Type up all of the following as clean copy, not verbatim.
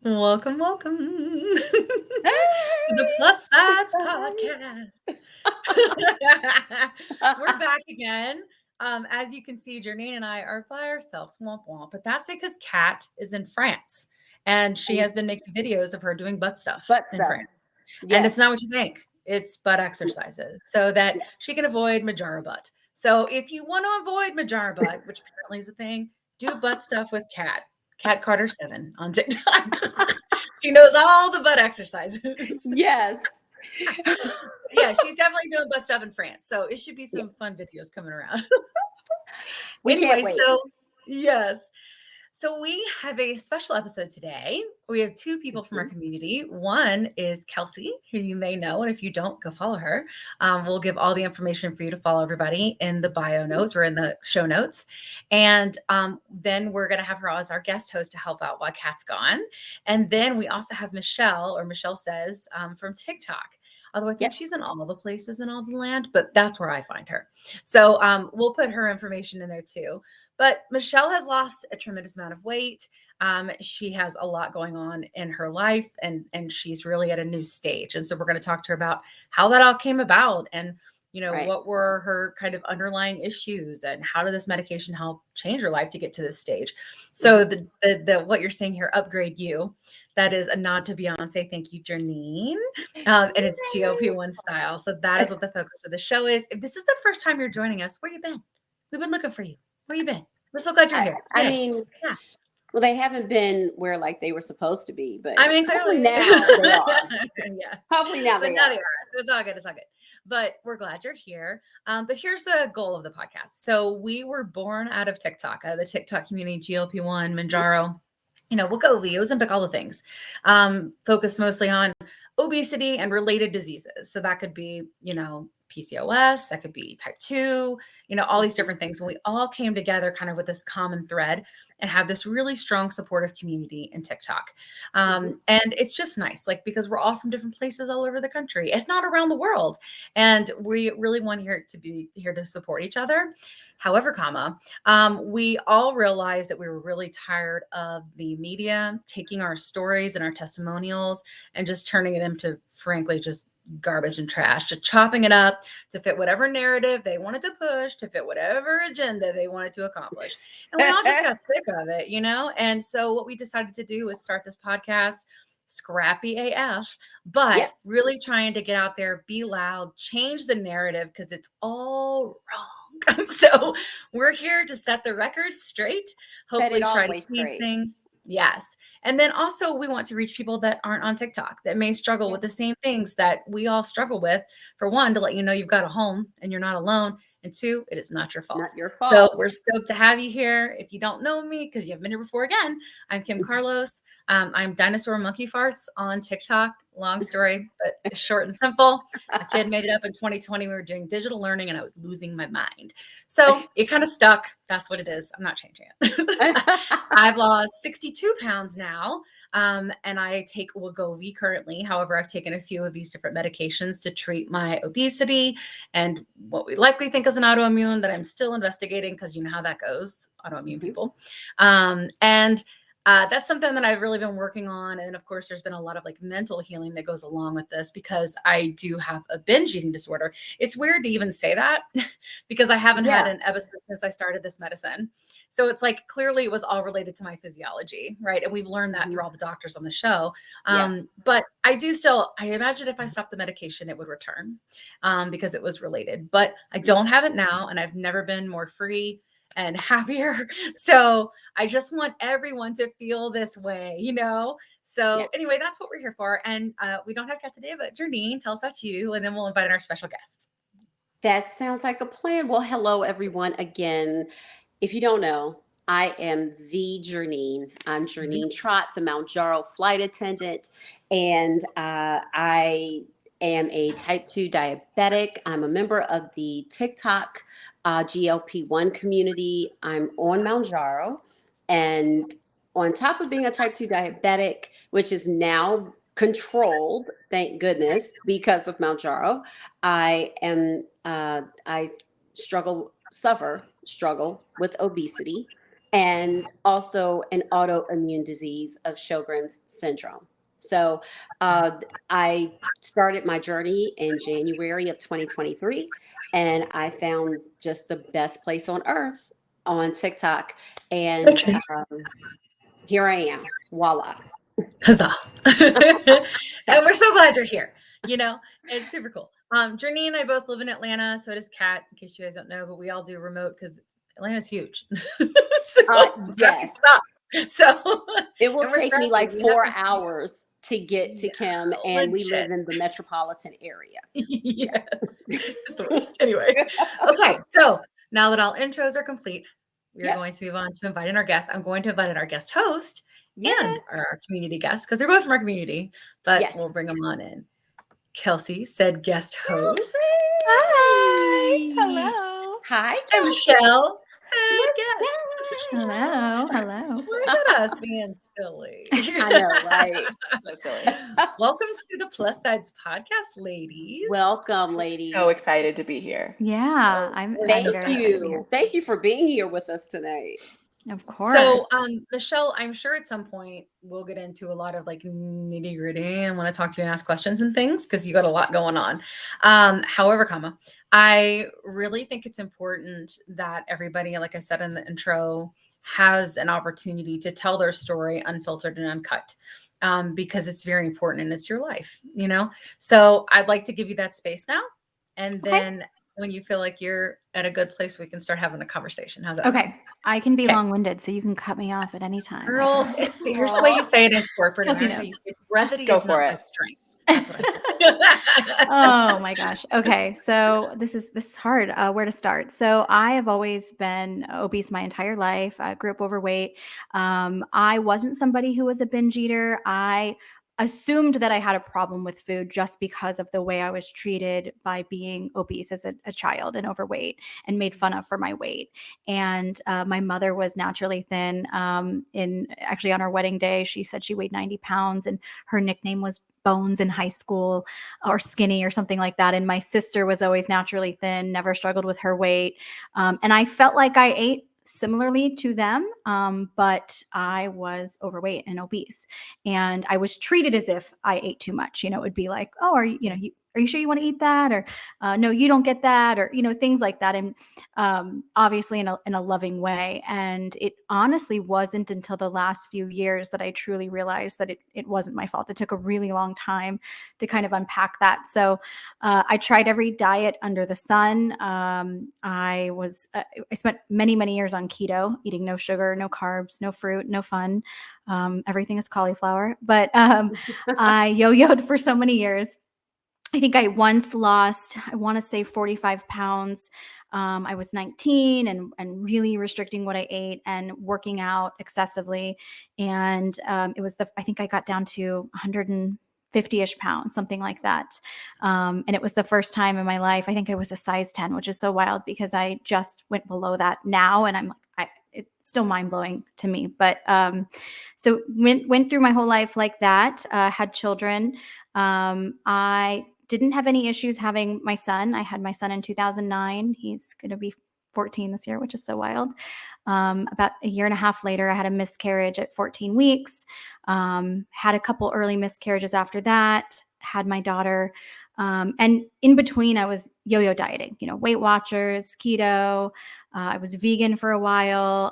Welcome, welcome to the Plus Sides Podcast. We're back again. As you can see, Janine and I are by ourselves, womp womp, but that's because Kat is in France and she has been making videos of her doing butt stuff Butt in stuff. France. And it's Yes. not what you think. It's butt exercises so that Yeah. she can avoid Mounjaro butt. So if you want to avoid Mounjaro butt, which apparently is a thing, do butt stuff with Kat. Kat Carter 7 on TikTok. She knows all the butt exercises. Yes. Yeah, she's definitely doing butt stuff in France. So it should be Yeah. some fun videos coming around. We can't Anyway, wait. so yes. So we have a special episode today. We have two people from our Mhm. community. One is Kelsey, who you may know, and if you don't, go follow her. We'll give all the information for you to follow everybody in the bio notes or in the show notes. And then we're going to have her as our guest host to help out while Kat's gone. And then we also have Michelle, or Michelle Says, from TikTok. Although I think Yep. she's in all the places in all the land, but that's where I find her. So we'll put her information in there too. But Michelle has lost a tremendous amount of weight. She has a lot going on in her life, and she's really at a new stage. And so we're going to talk to her about how that all came about, and Right. what were her kind of underlying issues, and how did this medication help change her life to get to this stage. So Mhm. the what you're saying here, upgrade you. That is a nod to Beyonce. Thank you, Janine. And it's GLP-1 style. So that is what the focus of the show is. If this is the first time you're joining us, where you been? We've been looking for you. Where you been? We're so glad you're I, here. I Yay. mean, Yeah. well, they haven't been where like they were supposed to be, but I mean, hopefully clearly. now they are. Yeah. Hopefully now But they now they are. are. So it's all good. It's all good. But we're glad you're here. But here's the goal of the podcast. So we were born out of TikTok, out of the TikTok community, GLP-1, Mounjaro, Wegovy, Ozempic, all the things. Focused mostly on obesity and related diseases. So that could be, PCOS, that could be type 2, all these Mhm. different things. And we all came together kind of with this common thread and have this really strong supportive community in TikTok. Mhm. And it's just nice, like, because we're all from different places all over the country, if not around the world. And we really want here to be here to support each other. However, we all realized that we were really tired of the media taking our stories and our testimonials and just turning it into, frankly, just garbage and trash, to chopping it up to fit whatever narrative they wanted to push, to fit whatever agenda they wanted to accomplish. And we all just got sick of it. And so what we decided to do was start this podcast, scrappy AF, Yep. but really trying to get out there, be loud, change the narrative because it's all wrong. So we're here to set the record straight, Set it hopefully try to always change straight. things. Yes. And then also we want to reach people that aren't on TikTok, that may struggle Yeah. with the same things that we all struggle with. For one, to let you know you've got a home and you're not alone. And two, it is not your fault. Not your So fault. we're stoked to have you here. If you don't know me, because you haven't been here before, again, I'm Kim Carlos. I'm Dinosaur Monkey Farts on TikTok. Long story, but it's short and simple. My kid made it up in 2020. We were doing digital learning and I was losing my mind. So it kind of stuck. That's what it is. I'm not changing it. I've lost 62 pounds now, and I take Wegovy currently. However, I've taken a few of these different medications to treat my obesity and what we likely think is an autoimmune that I'm still investigating because you know how that goes, autoimmune Mhm. people. And that's something that I've really been working on. And of course, there's been a lot of like mental healing that goes along with this because I do have a binge eating disorder. It's weird to even say that because I haven't had Yeah. an episode since I started this medicine. So it's like clearly it was all related to my physiology, right? And we've learned that Mhm. through all the doctors on the show. Yeah. But I imagine if I stopped the medication, it would return because it was related. But I Mhm. don't have it now, and I've never been more free and happier. So I just want everyone to feel this way. Yeah. So anyway, that's what we're here for. And we don't have Kat today, but Janine, tell us about you, and then we'll invite our special guest. That sounds like a plan. Well, hello everyone again. If you don't know, I am the Jernine. I'm Jernine Trott, the Mounjaro flight attendant, and I am a type 2 diabetic. I'm a member of the TikTok GLP-1 community. I'm on Mounjaro, and on top of being a type 2 diabetic, which is now controlled, thank goodness, because of Mounjaro, I struggle with obesity, and also an autoimmune disease of Sjogren's syndrome. So I started my journey in January of 2023, and I found just the best place on earth on TikTok. And Okay. here I am. Voila. Huzzah. And we're so glad you're here. You know, it's super cool. Journey and I both live in Atlanta. So does Kat, in case you guys don't know, but we all do remote because Atlanta's huge. So traffic Yes, sucks. So, it will and we're take me scrappy. like We have 4 hours to get to yeah, Kim, and we legit. live in the metropolitan area. Yes, it's the worst. Anyway, okay. So now that all intros are complete, we are Yep. going to move on to inviting our guests. I'm going to invite in our guest host Yeah. and our community guests because they're both from our community, but Yes. we'll bring them on in. Kelsey said guest host, Hi. Kelsey. Hello. Hi, and Kelsey. Michelle said What's guest. Hello. Hello. Look at us being silly. I know, right? So silly. Welcome to the Plus Sides podcast, ladies. Welcome, ladies. So excited to be here. Yeah, Oh, I'm we're I'm so Thank very glad. excited to be you. here. Thank you for being here with us tonight. Of course. So, Michelle, I'm sure at some point we'll get into a lot of like nitty gritty and want to talk to you and ask questions and things because you got a lot going on. However, I really think it's important that everybody, like I said in the intro, has an opportunity to tell their story unfiltered and uncut. Because it's very important and it's your life, you know? So I'd like to give you that space now. And Okay. then when you feel like you're at a good place, we can start having a conversation. How's that sound? Okay, I can be Okay. long-winded, so you can cut me off at any time. Girl, here's the way you say it in corporate Kelsey America. knows. You say brevity Go is for not my it. strength. That's what I say. Oh my gosh. Okay, so this is hard. Where to start? So I have always been obese my entire life. I grew up overweight. I wasn't somebody who was a binge eater. I assumed that I had a problem with food just because of the way I was treated by being obese as a child and overweight and made fun of for my weight. And my mother was naturally thin. In actually on our wedding day, she said she weighed 90 pounds and her nickname was Bones in high school or skinny or something like that. And my sister was always naturally thin, never struggled with her weight. And I felt like I ate similarly to them, but I was overweight and obese. And I was treated as if I ate too much. It would be like, oh, are you sure you want to eat that? Or no, you don't get that, or things like that. And obviously in a loving way. And it honestly wasn't until the last few years that I truly realized that it wasn't my fault. It took a really long time to kind of unpack that. So I tried every diet under the sun. I spent many years on keto, eating no sugar, no carbs, no fruit, no fun. Everything is cauliflower. But I yo-yoed for so many years. I think I once lost, I want to say 45 pounds. I was 19 and really restricting what I ate and working out excessively. And I think I got down to 150-ish pounds, something like that. And it was the first time in my life, I think I was a size 10, which is so wild because I just went below that now. And it's still mind blowing to me. But so went through my whole life like that, had children. I didn't have any issues having my son. I had my son in 2009. He's going to be 14 this year, which is so wild. About a year and a half later, I had a miscarriage at 14 weeks. Had a couple early miscarriages after that. Had my daughter. And in between, I was yo-yo dieting, Weight Watchers, keto. I was vegan for a while.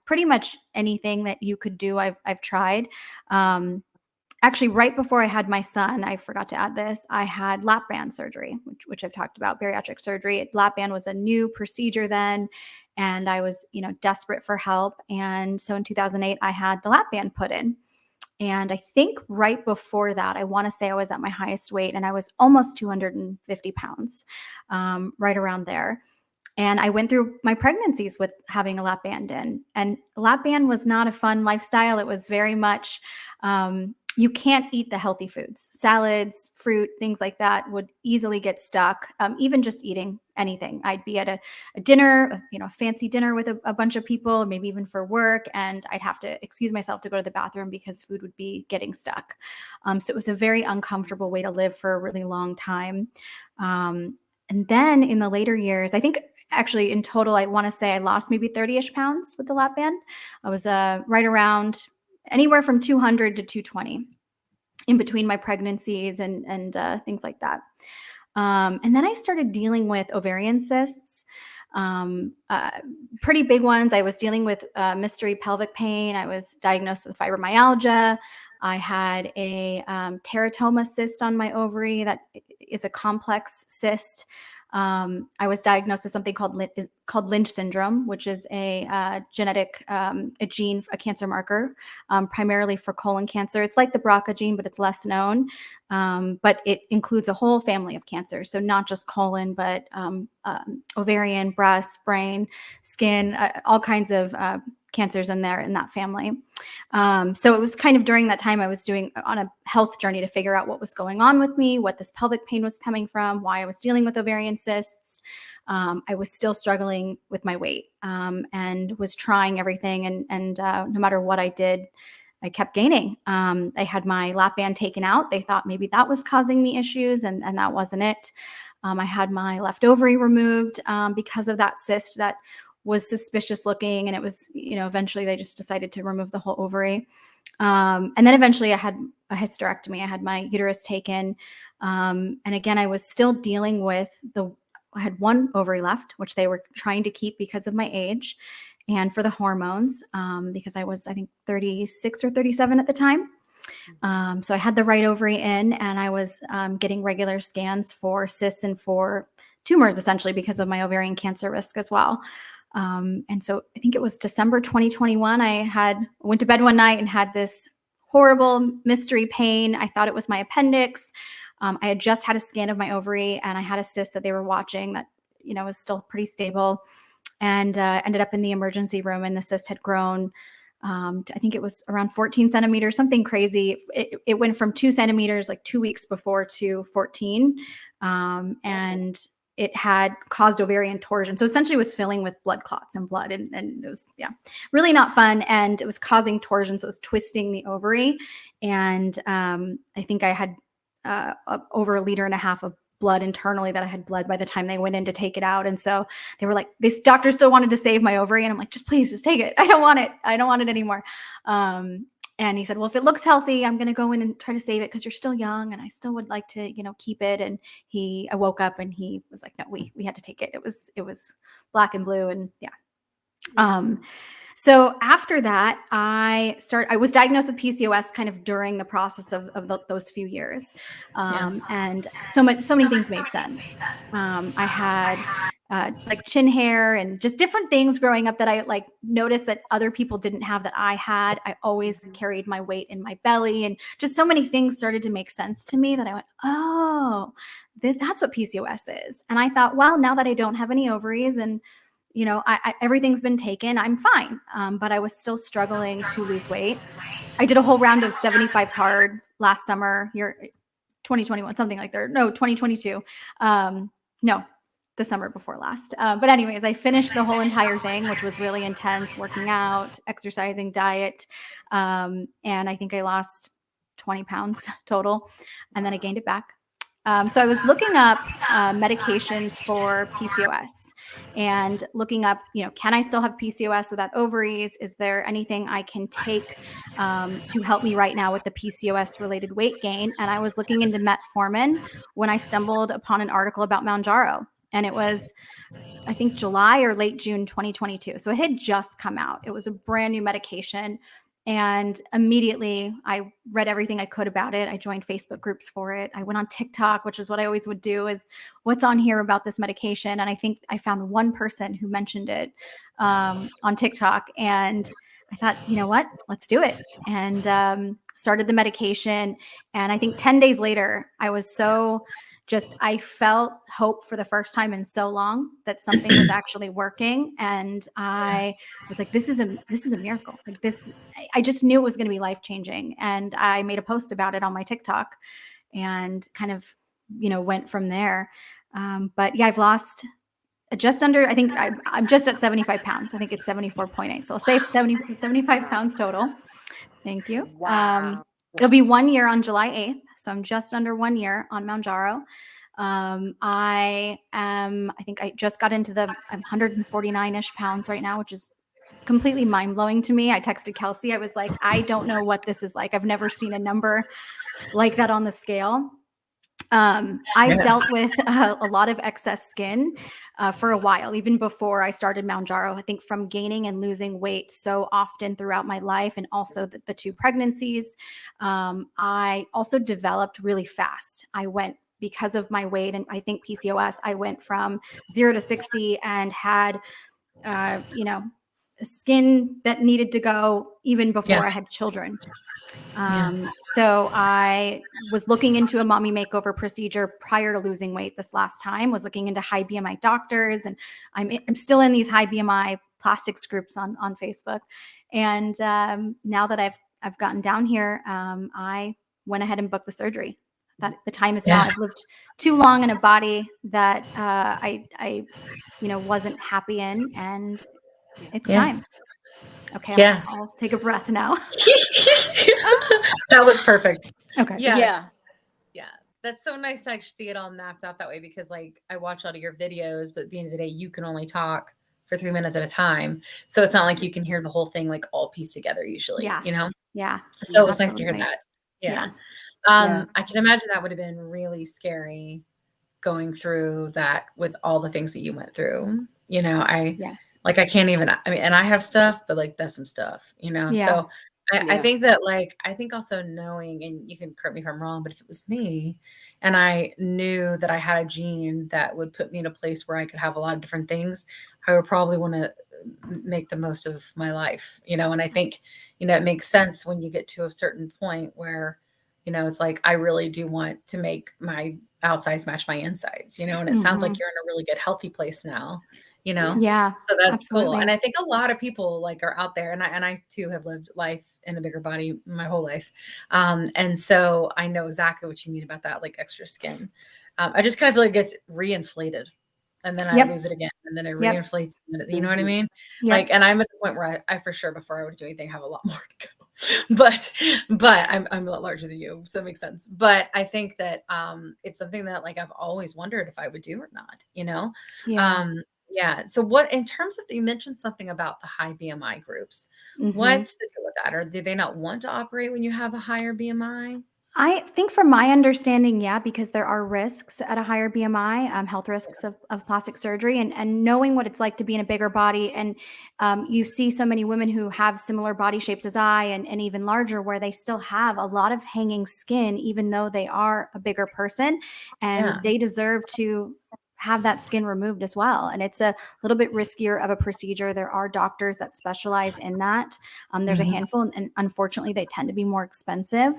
Pretty much anything that you could do, I've tried. Actually, right before I had my son, I forgot to add this, I had lap band surgery, which I've talked about, bariatric surgery. Lap band was a new procedure then, and I was, desperate for help. And so in 2008, I had the lap band put in. And I think right before that, I want to say I was at my highest weight and I was almost 250 pounds, right around there. And I went through my pregnancies with having a lap band in. And lap band was not a fun lifestyle. It was very much, you can't eat the healthy foods. Salads, fruit, things like that would easily get stuck, even just eating anything. I'd be at a dinner, a fancy dinner with a bunch of people, maybe even for work, and I'd have to excuse myself to go to the bathroom because food would be getting stuck. So it was a very uncomfortable way to live for a really long time. And then in the later years, I think actually in total, I want to say I lost maybe 30-ish pounds with the lap band. I was right around anywhere from 200 to 220 in between my pregnancies and things like that. And then I started dealing with ovarian cysts, pretty big ones. I was dealing with mystery pelvic pain. I was diagnosed with fibromyalgia. I had a teratoma cyst on my ovary that is a complex cyst. I was diagnosed with something called Lynch syndrome, which is a genetic, a gene, a cancer marker, primarily for colon cancer. It's like the BRCA gene, but it's less known. But it includes a whole family of cancers. So not just colon, but ovarian, breast, brain, skin, all kinds of cancers in there in that family. So it was kind of during that time I was doing on a health journey to figure out what was going on with me, what this pelvic pain was coming from, why I was dealing with ovarian cysts. I was still struggling with my weight and was trying everything. And no matter what I did, I kept gaining. I had my lap band taken out. They thought maybe that was causing me issues, and that wasn't it. I had my left ovary removed because of that cyst that was suspicious looking. And it was, eventually they just decided to remove the whole ovary. And then eventually I had a hysterectomy. I had my uterus taken. And again, I was still dealing with I had one ovary left, which they were trying to keep because of my age and for the hormones, because I was, I think, 36 or 37 at the time. So I had the right ovary in, and I was getting regular scans for cysts and for tumors, essentially, because of my ovarian cancer risk as well. And so I think it was December 2021. I went to bed one night and had this horrible mystery pain. I thought it was my appendix. I had just had a scan of my ovary, and I had a cyst that they were watching that, was still pretty stable, and ended up in the emergency room, and the cyst had grown. I think it was around 14 centimeters, something crazy. It went from 2 centimeters like 2 weeks before to 14. And it had caused ovarian torsion. So essentially it was filling with blood clots and blood. And it was, really not fun. And it was causing torsion. So it was twisting the ovary. And I think I had over 1.5 liters of blood internally that I had bled by the time they went in to take it out. And so they were like, this doctor still wanted to save my ovary. And I'm like, please take it. I don't want it. I don't want it anymore. And he said, well, if it looks healthy, I'm going to go in and try to save it because you're still young. And I still would like to, keep it. And I woke up and he was like, no, we had to take it. It was black and blue. And so after that, I was diagnosed with PCOS kind of during the process of those few years. And so many things made sense. I had like chin hair and just different things growing up that I noticed that other people didn't have that I had. I always carried my weight in my belly, and just so many things started to make sense to me that I went, oh, that's what PCOS is. And I thought, well, now that I don't have any ovaries and everything's been taken, I'm fine. But I was still struggling to lose weight. I did a whole round of 75 hard last summer, 2021, something like that. No, 2022. No, the summer before last. But anyways, I finished the whole entire thing, which was really intense, working out, exercising, diet. And I think I lost 20 pounds total. And then I gained it back. So I was looking up medications for PCOS and looking up, can I still have PCOS without ovaries? Is there anything I can take to help me right now with the PCOS related weight gain? And I was looking into metformin when I stumbled upon an article about Mounjaro. And it was, I think, July or late June 2022. So it had just come out. It was a brand new medication. And immediately I read everything I could about it. I joined Facebook groups for it. I went on TikTok, which is what I always would do, is what's on here about this medication. And I think I found one person who mentioned it on TikTok. And I thought, you know what, let's do it. And started the medication. And I think 10 days later, I was I felt hope for the first time in so long that something was actually working. And I was like, this is a miracle. Like this, I just knew it was going to be life-changing. And I made a post about it on my TikTok and kind of, went from there. But yeah, I've lost just under, I think I'm just at 75 pounds. I think it's 74.8. So I'll say 75 pounds total. Thank you. Wow. It'll be 1 year on July 8th. So I'm just under 1 year on Mounjaro. I think I just got into I'm 149-ish pounds right now, which is completely mind blowing to me. I texted Kelsey. I was like, I don't know what this is like. I've never seen a number like that on the scale. I've Yeah. dealt with a lot of excess skin for a while, even before I started Mounjaro. I think from gaining and losing weight so often throughout my life, and also the 2 pregnancies. I also developed really fast. I went, because of my weight and I think PCOS, I went from 0 to 60 and had, you know, skin that needed to go even before I had children. Yeah. So I was looking into a mommy makeover procedure prior to losing weight this last time, was looking into high BMI doctors, and I'm still in these high BMI plastics groups on Facebook. And now that I've gotten down here, I went ahead and booked the surgery. That the time is now. Yeah. I've lived too long in a body that I wasn't happy in, and it's Yeah. time. Okay, Yeah. I'll take a breath now. That was perfect. Okay. Yeah. Yeah. Yeah. That's so nice to actually see it all mapped out that way, because like I watch a lot of your videos, but at the end of the day, you can only talk for 3 minutes at a time. So it's not like you can hear the whole thing like all pieced together usually, Yeah. you know? Yeah. So it was nice to hear Absolutely. that. Yeah. Yeah. Yeah. I can imagine that would have been really scary going through that with all the things that you went through. Yes. I can't even, I mean, and I have stuff, but like that's some stuff, Yeah. So I Yeah. think that I think also knowing, and you can correct me if I'm wrong, but if it was me and I knew that I had a gene that would put me in a place where I could have a lot of different things, I would probably want to make the most of my life, and I think, it makes sense when you get to a certain point where, it's like, I really do want to make my outsides match my insides, and it sounds like Mhm. you're in a really good, healthy place now, Yeah. Yeah. so that's cool. Absolutely. And I think a lot of people like are out there, and I too have lived life in a bigger body my whole life. And so I know exactly what you mean about that, like extra skin. I just kind of feel like it gets reinflated, and then I Yep. lose it again, and then it Yep. reinflates, and then, you know what I Mhm. mean? Yep. And I'm at the point where I for sure, before I would do anything, have a lot more to go. But I'm a lot larger than you, so that makes sense. But I think that it's something that like I've always wondered if I would do or not. Yeah. Um, yeah. So what, in terms of, you mentioned something about the high BMI groups. Mhm. What's the deal with that? Or do they not want to operate when you have a higher BMI? I think from my understanding, yeah, because there are risks at a higher BMI, health risks of plastic surgery, and knowing what it's like to be in a bigger body. And you see so many women who have similar body shapes as I, and even larger, where they still have a lot of hanging skin, even though they are a bigger person, and Yeah. they deserve to have that skin removed as well. And it's a little bit riskier of a procedure. There are doctors that specialize in that. There's a Mhm. handful, and unfortunately, they tend to be more expensive.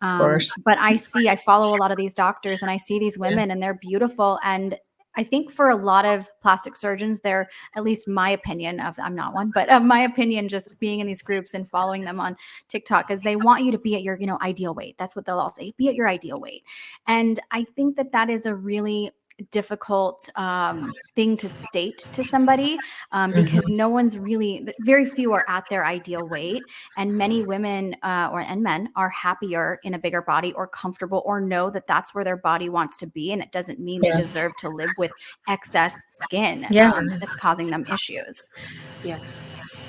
Of course. But I follow a lot of these doctors, and I see these Yeah. women, and they're beautiful. And I think for a lot of plastic surgeons, they're, at least my opinion of, I'm not one, but my opinion, just being in these groups and following them on TikTok, is they want you to be at your, ideal weight. That's what they'll all say, be at your ideal weight. And I think that that is a really difficult thing to state to somebody, because Mhm. no one's really, very few are at their ideal weight, and many women and men are happier in a bigger body, or comfortable, or know that that's where their body wants to be, and it doesn't mean they Yeah. deserve to live with excess skin Yeah. that's causing them issues. Yeah.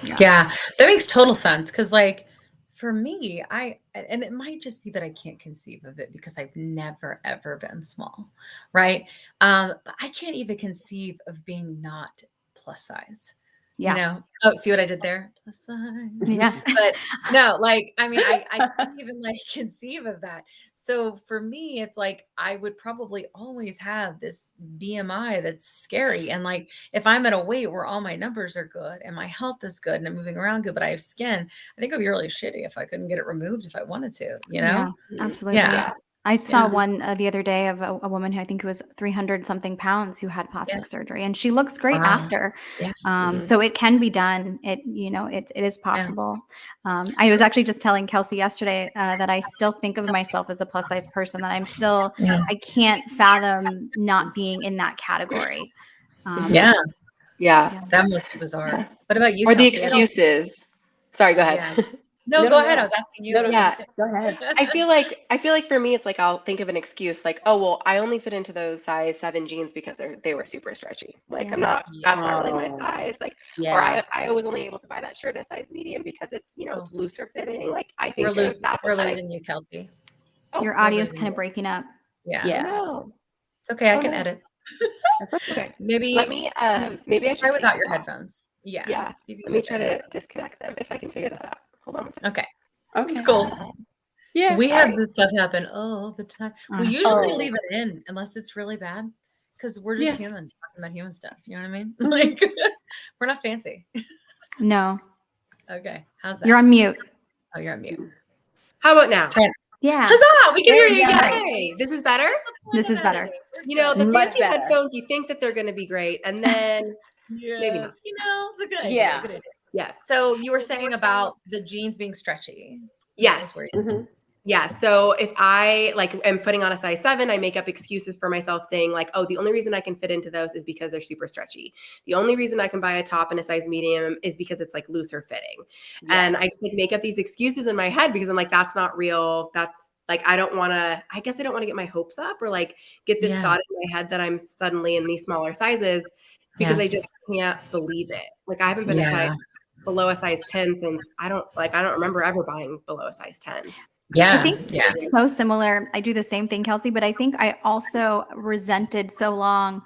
Yeah. Yeah, that makes total sense. Cause like for me, and it might just be that I can't conceive of it because I've never ever been small, right? But I can't even conceive of being not plus size, you Yeah. know? Oh, see what I did there? Plus size. Yeah. But no, like, I mean, I can't even like conceive of that. So for me, it's like I would probably always have this BMI that's scary. And like if I'm at a weight where all my numbers are good and my health is good and I'm moving around good, but I have skin, I think it would be really shitty if I couldn't get it removed if I wanted to, you know? Yeah, Mhm. absolutely. Yeah. I saw Yeah. one the other day of a woman who I think was 300 something pounds, who had Yeah. plastic surgery, and she looks great Wow. after. Yeah. Mhm. So it can be done. It is Yeah. possible. I was actually just telling Kelsey yesterday that I still think of myself as a plus size person. That Yeah. I can't fathom not being in that category. Mhm. Yeah. Yeah. Yeah. That must be bizarre. Yeah. What about you, Or the Kelsey? I don't, excuses. Sorry, go yeah. ahead. No, No, go no, ahead. I no. was asking you. No, no, no. Yeah. Go ahead. I feel like for me it's like I'll think of an excuse like, oh well, I only fit into those size 7 jeans because they were super stretchy. Like Yeah. that's not really my Oh, size. Like or yeah. I was only able to buy that shirt a size medium because it's, Oh, it's looser fitting. Like I we're think that's we're what kind of losing you, Kelsey. oh Your We're audio's losing kind of you. breaking up. Yeah. oh Yeah. no. It's okay. I Oh can no. edit. That's okay. Okay. Let Maybe me maybe I try should take without these your off. headphones. Yeah. Yeah. See if you Let can me get the try to headphones. disconnect them if I can figure that out. Hold on. Okay. It's Okay. cool. Yeah. We All have right. this stuff happen all the time. We Honestly. usually Oh, leave it in unless it's really bad because we're just yeah. humans talking about human stuff. You know what I mean? Mhm. Like, we're not fancy. No, Okay. How's you're that? on mute. Oh, you're on mute. How about now? Try it. Yeah, Huzzah! We can There hear you you go. again. Hey, this is better? That's the point this of is better. editing. We're You know, the good. Much fancy better. headphones, you think that they're going to be great, and then maybe not. Yes. It's a good idea. Yeah. Good idea. Yeah. So you were saying about the jeans being stretchy. That was Yes. where you Hmm. Yeah. So if I am putting on a size 7, I make up excuses for myself saying like, oh, the only reason I can fit into those is because they're super stretchy. The only reason I can buy a top in a size medium is because it's like looser fitting. Yeah. And I just like make up these excuses in my head because I'm like, that's not real. That's like, I don't want to, I guess I don't want to get my hopes up or like get this Yeah. thought in my head that I'm suddenly in these smaller sizes because Yeah. I just can't believe it. Like I haven't been a size below a size 10 since I don't remember ever buying below a size 10. I Yeah. think Yeah. it's so similar. I do the same thing, Kelsey, but I think I also resented so long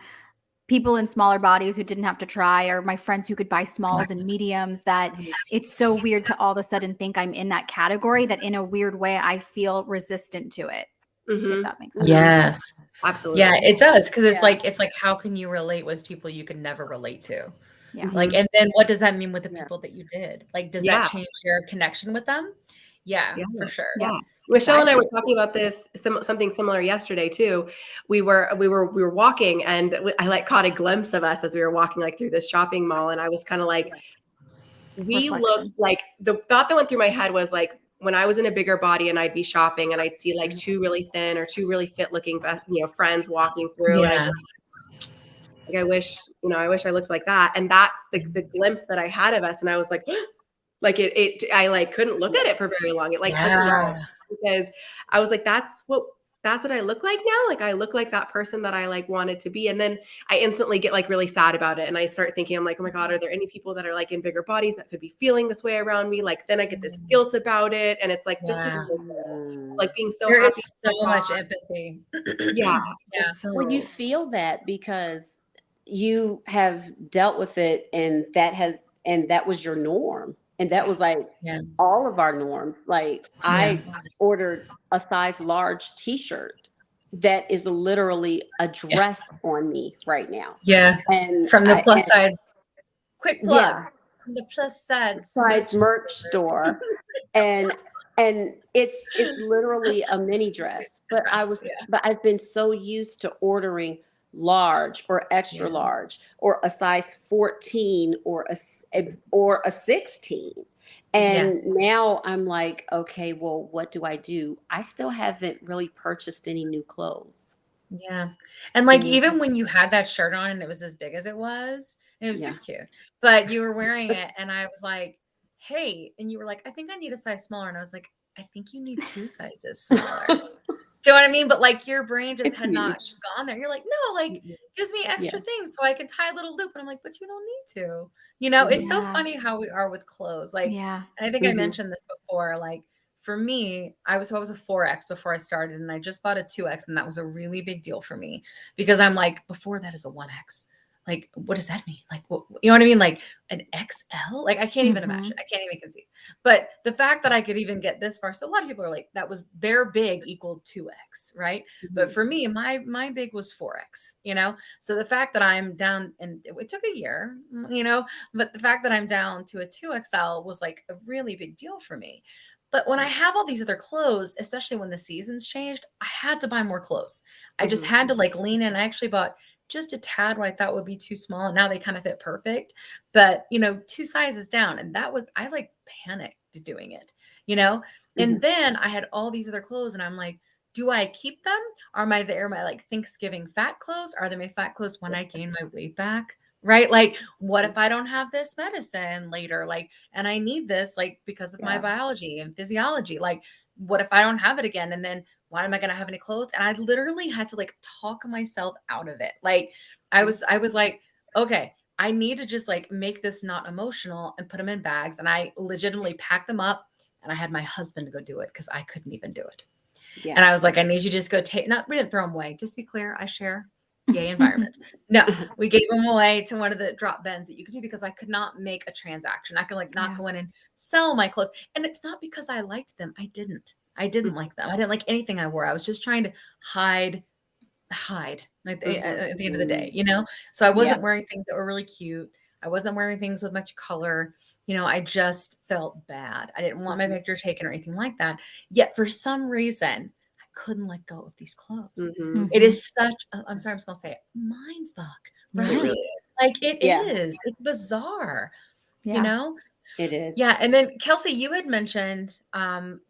people in smaller bodies who didn't have to try, or my friends who could buy smalls and mediums, that it's so weird to all of a sudden think I'm in that category that in a weird way I feel resistant to it, if that makes sense. Yes. Absolutely. Yeah, it does because Yeah. it's like how can you relate with people you can never relate to? Yeah. Like, and then what does that mean with the Yeah. people that you did? Like, does Yeah. that change your connection with them? Yeah, Yeah. for sure. Yeah. Michelle and I I were think talking about this, something similar yesterday too. We were walking and I like caught a glimpse of us as we were walking like through this shopping mall. And I was kind of like, we look Reflection. like the thought that went through my head was like, when I was in a bigger body and I'd be shopping and I'd see like two really thin or two really fit looking, friends walking through and I'd be like, I wish I looked like that. And that's the glimpse that I had of us. And I was like, like I like couldn't look at it for very long. It like took me out because I was like, that's what I look like now. Like I look like that person that I like wanted to be. And then I instantly get like really sad about it. And I start thinking, I'm like, oh my God, are there any people that are like in bigger bodies that could be feeling this way around me? Like then I get this guilt about it. And it's like just this like being so there happy. is so much empathy. Yeah. Yeah. So, Well, you feel that because you have dealt with it, and that was your norm. And that was like Yeah. all of our norms. Like I ordered a size large t-shirt that is literally a dress on me right now. Yeah. And From the plus size, quick plug. Yeah. From the plus size merch store. and it's literally a mini dress. But I've been so used to ordering large or extra large or a size 14 or a 16. And now I'm like, okay, well, what do? I still haven't really purchased any new clothes. Yeah. And like even when you had that shirt on and it was as big as it was, and it was super cute, but you were wearing it and I was like, hey, and you were like, I think I need a size smaller. And I was like, I think you need 2 sizes smaller. Do you know what I mean? But like your brain just had not gone there. You're like, no, like gives me extra things so I can tie a little loop. And I'm like, but you don't need to. It's so funny how we are with clothes. Like, and I think I mentioned this before. Like for me, I was a 4X before I started, and I just bought a 2X, and that was a really big deal for me because I'm like, before that is a 1X. Like, what does that mean? Like, what, you know what I mean? Like an XL? Like, I can't even imagine. I can't even conceive. But the fact that I could even get this far, so a lot of people are like, that was their big equaled 2X, right? But for me, my big was 4X, So the fact that I'm down, and it took a year, but the fact that I'm down to a 2XL was like a really big deal for me. But when I have all these other clothes, especially when the seasons changed, I had to buy more clothes. I just had to like lean in. I actually bought just a tad what I thought would be too small. And now they kind of fit perfect, but 2 sizes down. And I like panicked doing it, and then I had all these other clothes and I'm like, do I keep them? Are my like Thanksgiving fat clothes? Are they my fat clothes when I gain my weight back? right? Like, what if I don't have this medicine later? Like, and I need this, like, because of my Yeah. biology and physiology. Like, what if I don't have it again? And then why am I going to have any clothes? And I literally had to like talk myself out of it. Like, I was like, okay, I need to just like make this not emotional and put them in bags. And I legitimately packed them up and I had my husband to go do it because I couldn't even do it. And Yeah. I was like, I need you to just go take, not, we didn't throw them away. Just to be clear, I share gay environment. No, we gave them away to one of the drop bins that you could do because I could not make a transaction. I could like not Yeah. go in and sell my clothes. And it's not because I liked them. I didn't like them. I didn't like anything I wore. I was just trying to hide like at the end of the day, you know? So I wasn't wearing things that were really cute. I wasn't wearing things with much color. You know, I just felt bad. I didn't want my picture taken or anything like that. Yet for some reason, I couldn't let go of these clothes. Mhm. It is such I'm sorry, I'm just gonna say it, mind fuck, It right? really is. Like it Yeah. is. It's bizarre, you Yeah. know? It is. Yeah. And then Kelsey, you had mentioned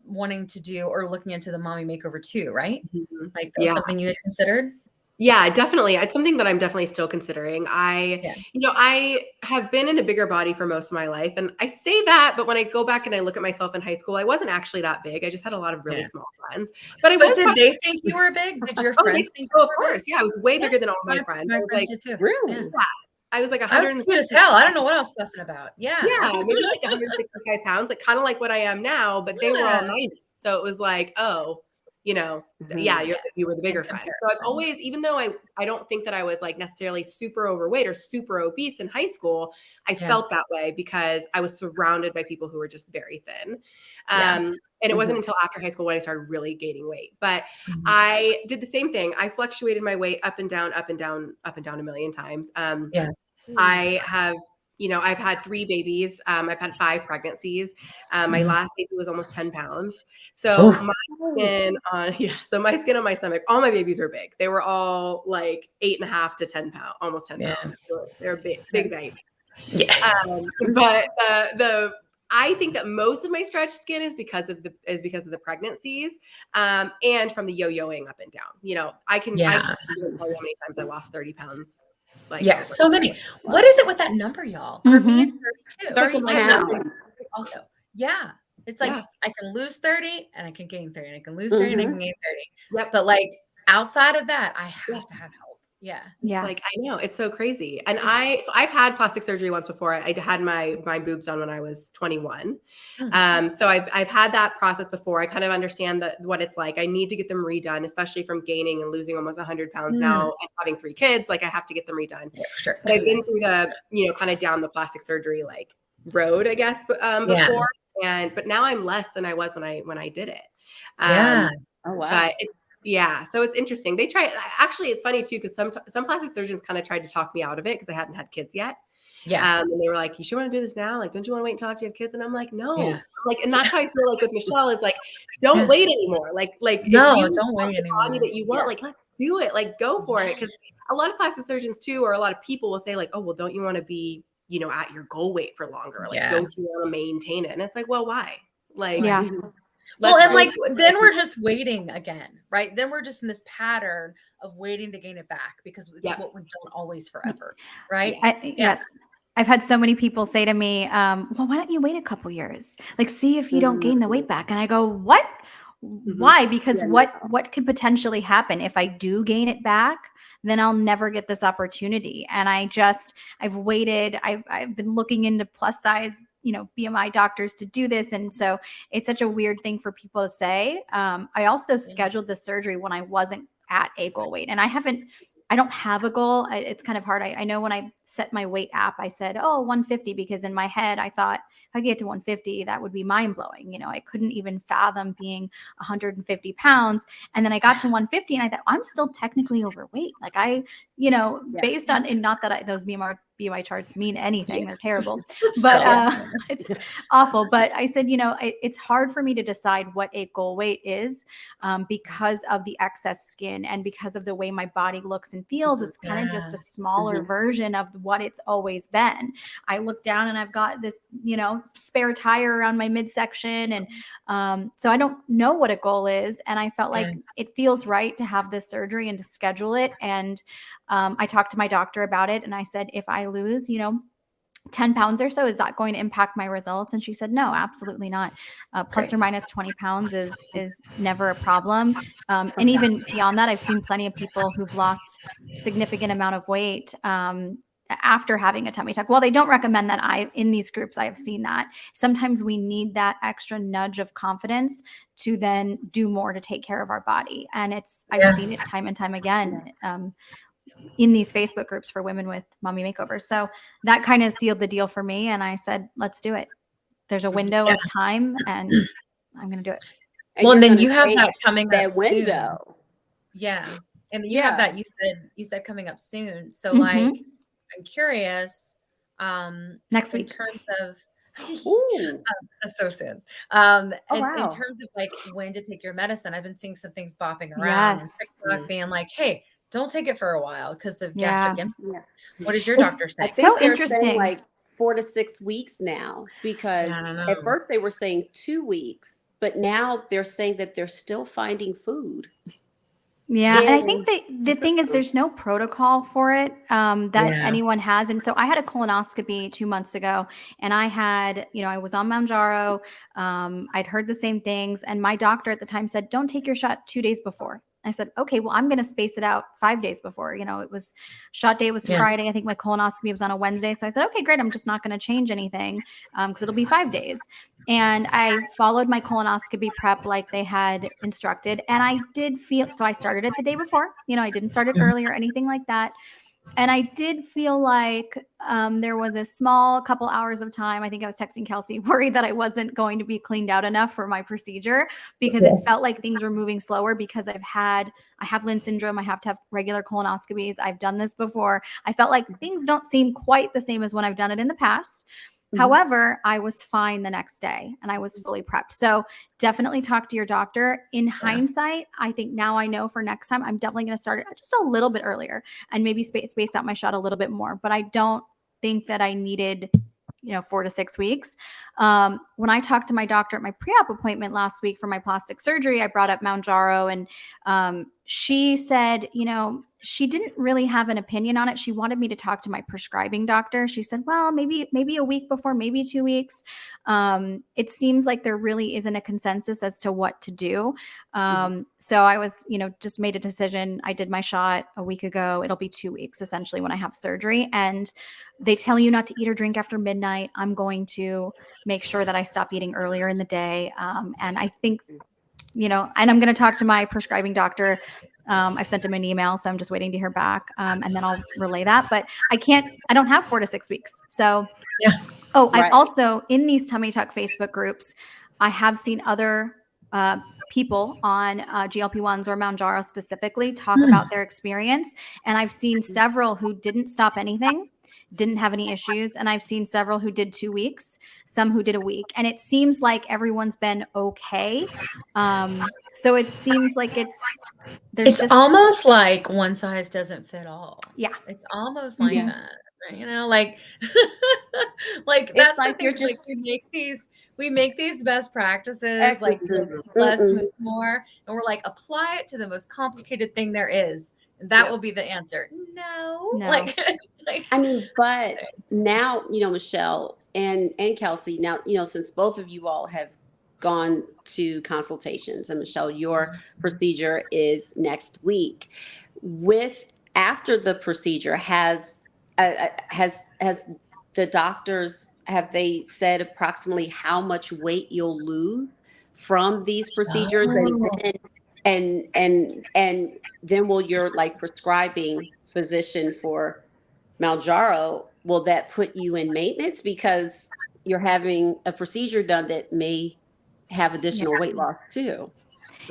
wanting to do or looking into the mommy makeover too, right? Mhm. Like that was Yeah. something you had considered? Yeah, definitely. It's something that I'm definitely still considering. Yeah. I have been in a bigger body for most of my life. And I say that, but when I go back and I look at myself in high school, I wasn't actually that big. I just had a lot of really Yeah. small friends. But I But was did probably, they think you were big? Did your friends think you of were big? course. Yeah, I was way Yeah. bigger than all my friends. I My was friends like, did too. Really? Yeah. I was like I was 100. cute as hell. I don't know what I was fussing about. Yeah. Yeah, maybe like 165 pounds, like kind of like what I am now, but they were all Yeah. 90. So it was like, oh, yeah, Mhm. you were the bigger In friend. So I've comparison. always, even though I don't think that I was like necessarily super overweight or super obese in high school, I Yeah. felt that way because I was surrounded by people who were just very thin. Yeah. And it wasn't Mhm. until after high school when I started really gaining weight. But Mhm. I did the same thing. I fluctuated my weight up and down, up and down, up and down a million times. Yeah. I have, I've had 3 babies. I've had 5 pregnancies. My Mhm. last baby was almost 10 pounds. So Oof. my skin on, so my skin on my stomach, all my babies were big. They were all like 8.5 to 10 pounds, almost 10 Yeah. pounds. So they're big babies. Yeah. But I think that most of my stretched skin is because of the pregnancies, and from the yo-yoing up and down. I can't Yeah. even tell you how many times I lost 30 pounds. Like Yeah. over. So many. What is it with that number, y'all? For me, it's 32. 30 Like pounds. also. Yeah. It's like Yeah. I can lose 30 and I can gain 30 and I can lose 30 and I Mhm. can gain 30. Yep. But like outside of that, I Yeah. have to have help. Yeah. Yeah. Like, I know, it's so crazy. And I've had plastic surgery once before. I had my boobs done when I was 21. Mhm. So I've had that process before. I kind of understand what it's like. I need to get them redone, especially from gaining and losing almost 100 pounds now and having 3 kids. Like I have to get them redone. Yeah, for sure. But I've been through the, kind of down the plastic surgery like road, I guess, Yeah. before. But now I'm less than I was when I did it. Yeah. Oh, wow. But yeah, so it's interesting. They try. Actually, it's funny too because some plastic surgeons kind of tried to talk me out of it because I hadn't had kids yet. Yeah. And they were like, "You sure want to do this now? Like, don't you want to wait until after you have kids?" And I'm like, "No." Yeah. I'm like, and that's how I feel like with Michelle is like, don't Yeah. wait anymore. Like if No, you don't want wait the body anymore. that you want, like let's do it. Like go for it. Because a lot of plastic surgeons too, or a lot of people will say like, "Oh, well, don't you want to be, at your goal weight for longer? Like, Yeah. don't you want to maintain it?" And it's like, well, why? Like, Yeah. Well, let's and like really- then we're just waiting again, right? Then we're just in this pattern of waiting to gain it back because it's Yep. what we've done always forever, right? Yeah. Yes. I've had so many people say to me, well, why don't you wait a couple years? Like, see if you don't gain the weight back. And I go, what? Why? Because Yeah, what could potentially happen if I do gain it back? Then I'll never get this opportunity. And I've waited. I've been looking into plus size, BMI doctors to do this. And so it's such a weird thing for people to say. I also scheduled the surgery when I wasn't at a goal weight, and I don't have a goal. It's kind of hard. I know when I set my weight app, I said, 150, because in my head, I thought if I get to 150, that would be mind blowing. I couldn't even fathom being 150 pounds. And then I got to 150 and I thought, I'm still technically overweight. Like based on, and not that those BMI charts mean anything. They're terrible, but it's awful. But I said, it's hard for me to decide what a goal weight is because of the excess skin and because of the way my body looks and feels. It's kind of just a smaller version of what it's always been. I look down and I've got this, spare tire around my midsection. And so I don't know what a goal is. And I felt like it feels right to have this surgery and to schedule it. And I talked to my doctor about it and I said, if I lose, 10 pounds or so, is that going to impact my results? And she said, no, absolutely not. Plus or minus 20 pounds is never a problem. And even beyond that, I've seen plenty of people who've lost significant amount of weight after having a tummy tuck. Well, they don't recommend that. In these groups, I have seen that. Sometimes we need that extra nudge of confidence to then do more to take care of our body. And I've seen it time and time again. In these Facebook groups for women with mommy makeovers. So that kind of sealed the deal for me. And I said, let's do it. There's a window of time and I'm going to do it. Well, and then you have that coming up window. Soon. Yeah. And you have that you said coming up soon. So like, I'm curious, next in week. terms of, that's so soon. In wow. terms of like when to take your medicine, I've been seeing some things bopping around and TikTok being like, hey, don't take it for a while because of gastric emptying. Yeah. What does your doctor say? I think so they're interesting. saying like 4 to 6 weeks now, because at first they were saying 2 weeks, but now they're saying that they're still finding food. Yeah. And I think the thing is there's no protocol for it that anyone has. And so I had a colonoscopy 2 months ago and I had, I was on Mounjaro. I'd heard the same things. And my doctor at the time said, don't take your shot 2 days before. I said, okay, well, I'm going to space it out 5 days before. It was shot day was Friday. I think my colonoscopy was on a Wednesday. So I said, okay, great. I'm just not going to change anything because it'll be 5 days. And I followed my colonoscopy prep like they had instructed. And I did feel, so I started it the day before, I didn't start it early or anything like that. And I did feel like there was a small couple hours of time. I think I was texting Kelsey, worried that I wasn't going to be cleaned out enough for my procedure because it felt like things were moving slower because I have Lynn syndrome. I have to have regular colonoscopies. I've done this before. I felt like things don't seem quite the same as when I've done it in the past. However, I was fine the next day and I was fully prepped. So definitely talk to your doctor. In hindsight, I think now I know for next time, I'm definitely going to start it just a little bit earlier and maybe space out my shot a little bit more. But I don't think that I needed 4 to 6 weeks. When I talked to my doctor at my pre-op appointment last week for my plastic surgery, I brought up Mounjaro and she said, she didn't really have an opinion on it. She wanted me to talk to my prescribing doctor. She said, well, maybe a week before, maybe 2 weeks. It seems like there really isn't a consensus as to what to do. So I was, just made a decision. I did my shot a week ago. It'll be 2 weeks essentially when I have surgery. And they tell you not to eat or drink after midnight. I'm going to make sure that I stop eating earlier in the day. And I think, and I'm going to talk to my prescribing doctor. I've sent him an email, so I'm just waiting to hear back. And then I'll relay that, but I don't have 4 to 6 weeks. So, I've also in these tummy tuck Facebook groups, I have seen other, people on GLP-1s or Mounjaro specifically talk about their experience. And I've seen several who didn't stop anything, didn't have any issues. And I've seen several who did 2 weeks, some who did a week. And it seems like everyone's been okay. So it seems like it's almost like one size doesn't fit all. Yeah. It's almost like that. Like, like that's like the thing. Like we make these best practices, like less, move more, and we're like, apply it to the most complicated thing there is. And that will be the answer. No. Like, it's like, I mean, but now, Michelle and Kelsey, now, since both of you all have gone to consultations, and Michelle, your procedure is next week. After the procedure, has the doctors, have they said approximately how much weight you'll lose from these procedures? And then will your prescribing physician for Mounjaro, will that put you in maintenance because you're having a procedure done that may have additional weight loss too?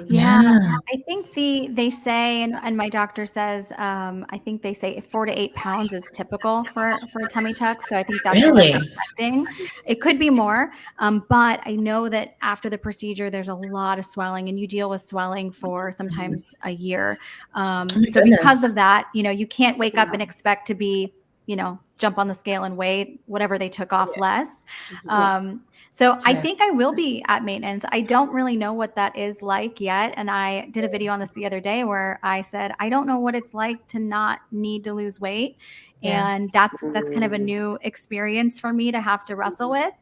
Yeah, I think they say, and my doctor says, I think they say 4 to 8 pounds is typical for a tummy tuck. So I think that's what I'm expecting. It could be more, but I know that after the procedure, there's a lot of swelling, and you deal with swelling for sometimes a year. So because of that, you can't wake up and expect to be, jump on the scale and weigh whatever they took off less. Yeah. So I Yeah. think I will be at maintenance. I don't really know what that is like yet. And I did a video on this the other day where I said, I don't know what it's like to not need to lose weight. Yeah. And that's kind of a new experience for me to have to wrestle with.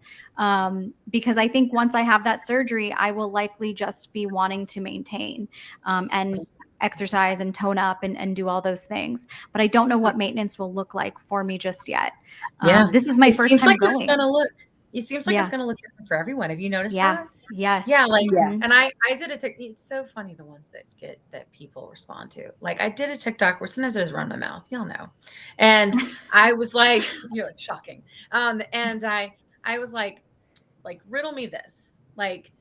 Because I think once I have that surgery, I will likely just be wanting to maintain and exercise and tone up and do all those things. But I don't know what maintenance will look like for me just yet. Yeah. This is my It first seems time like it's going. gonna look. It seems like Yeah. it's gonna look different for everyone. Have you noticed Yeah. that? Yes. Yeah, like, Yeah. Mhm. and I did a TikTok. It's so funny the ones that people respond to. Like I did a TikTok where sometimes I just run my mouth, y'all know, and I was like, you're like shocking. And I was like riddle me this. Like,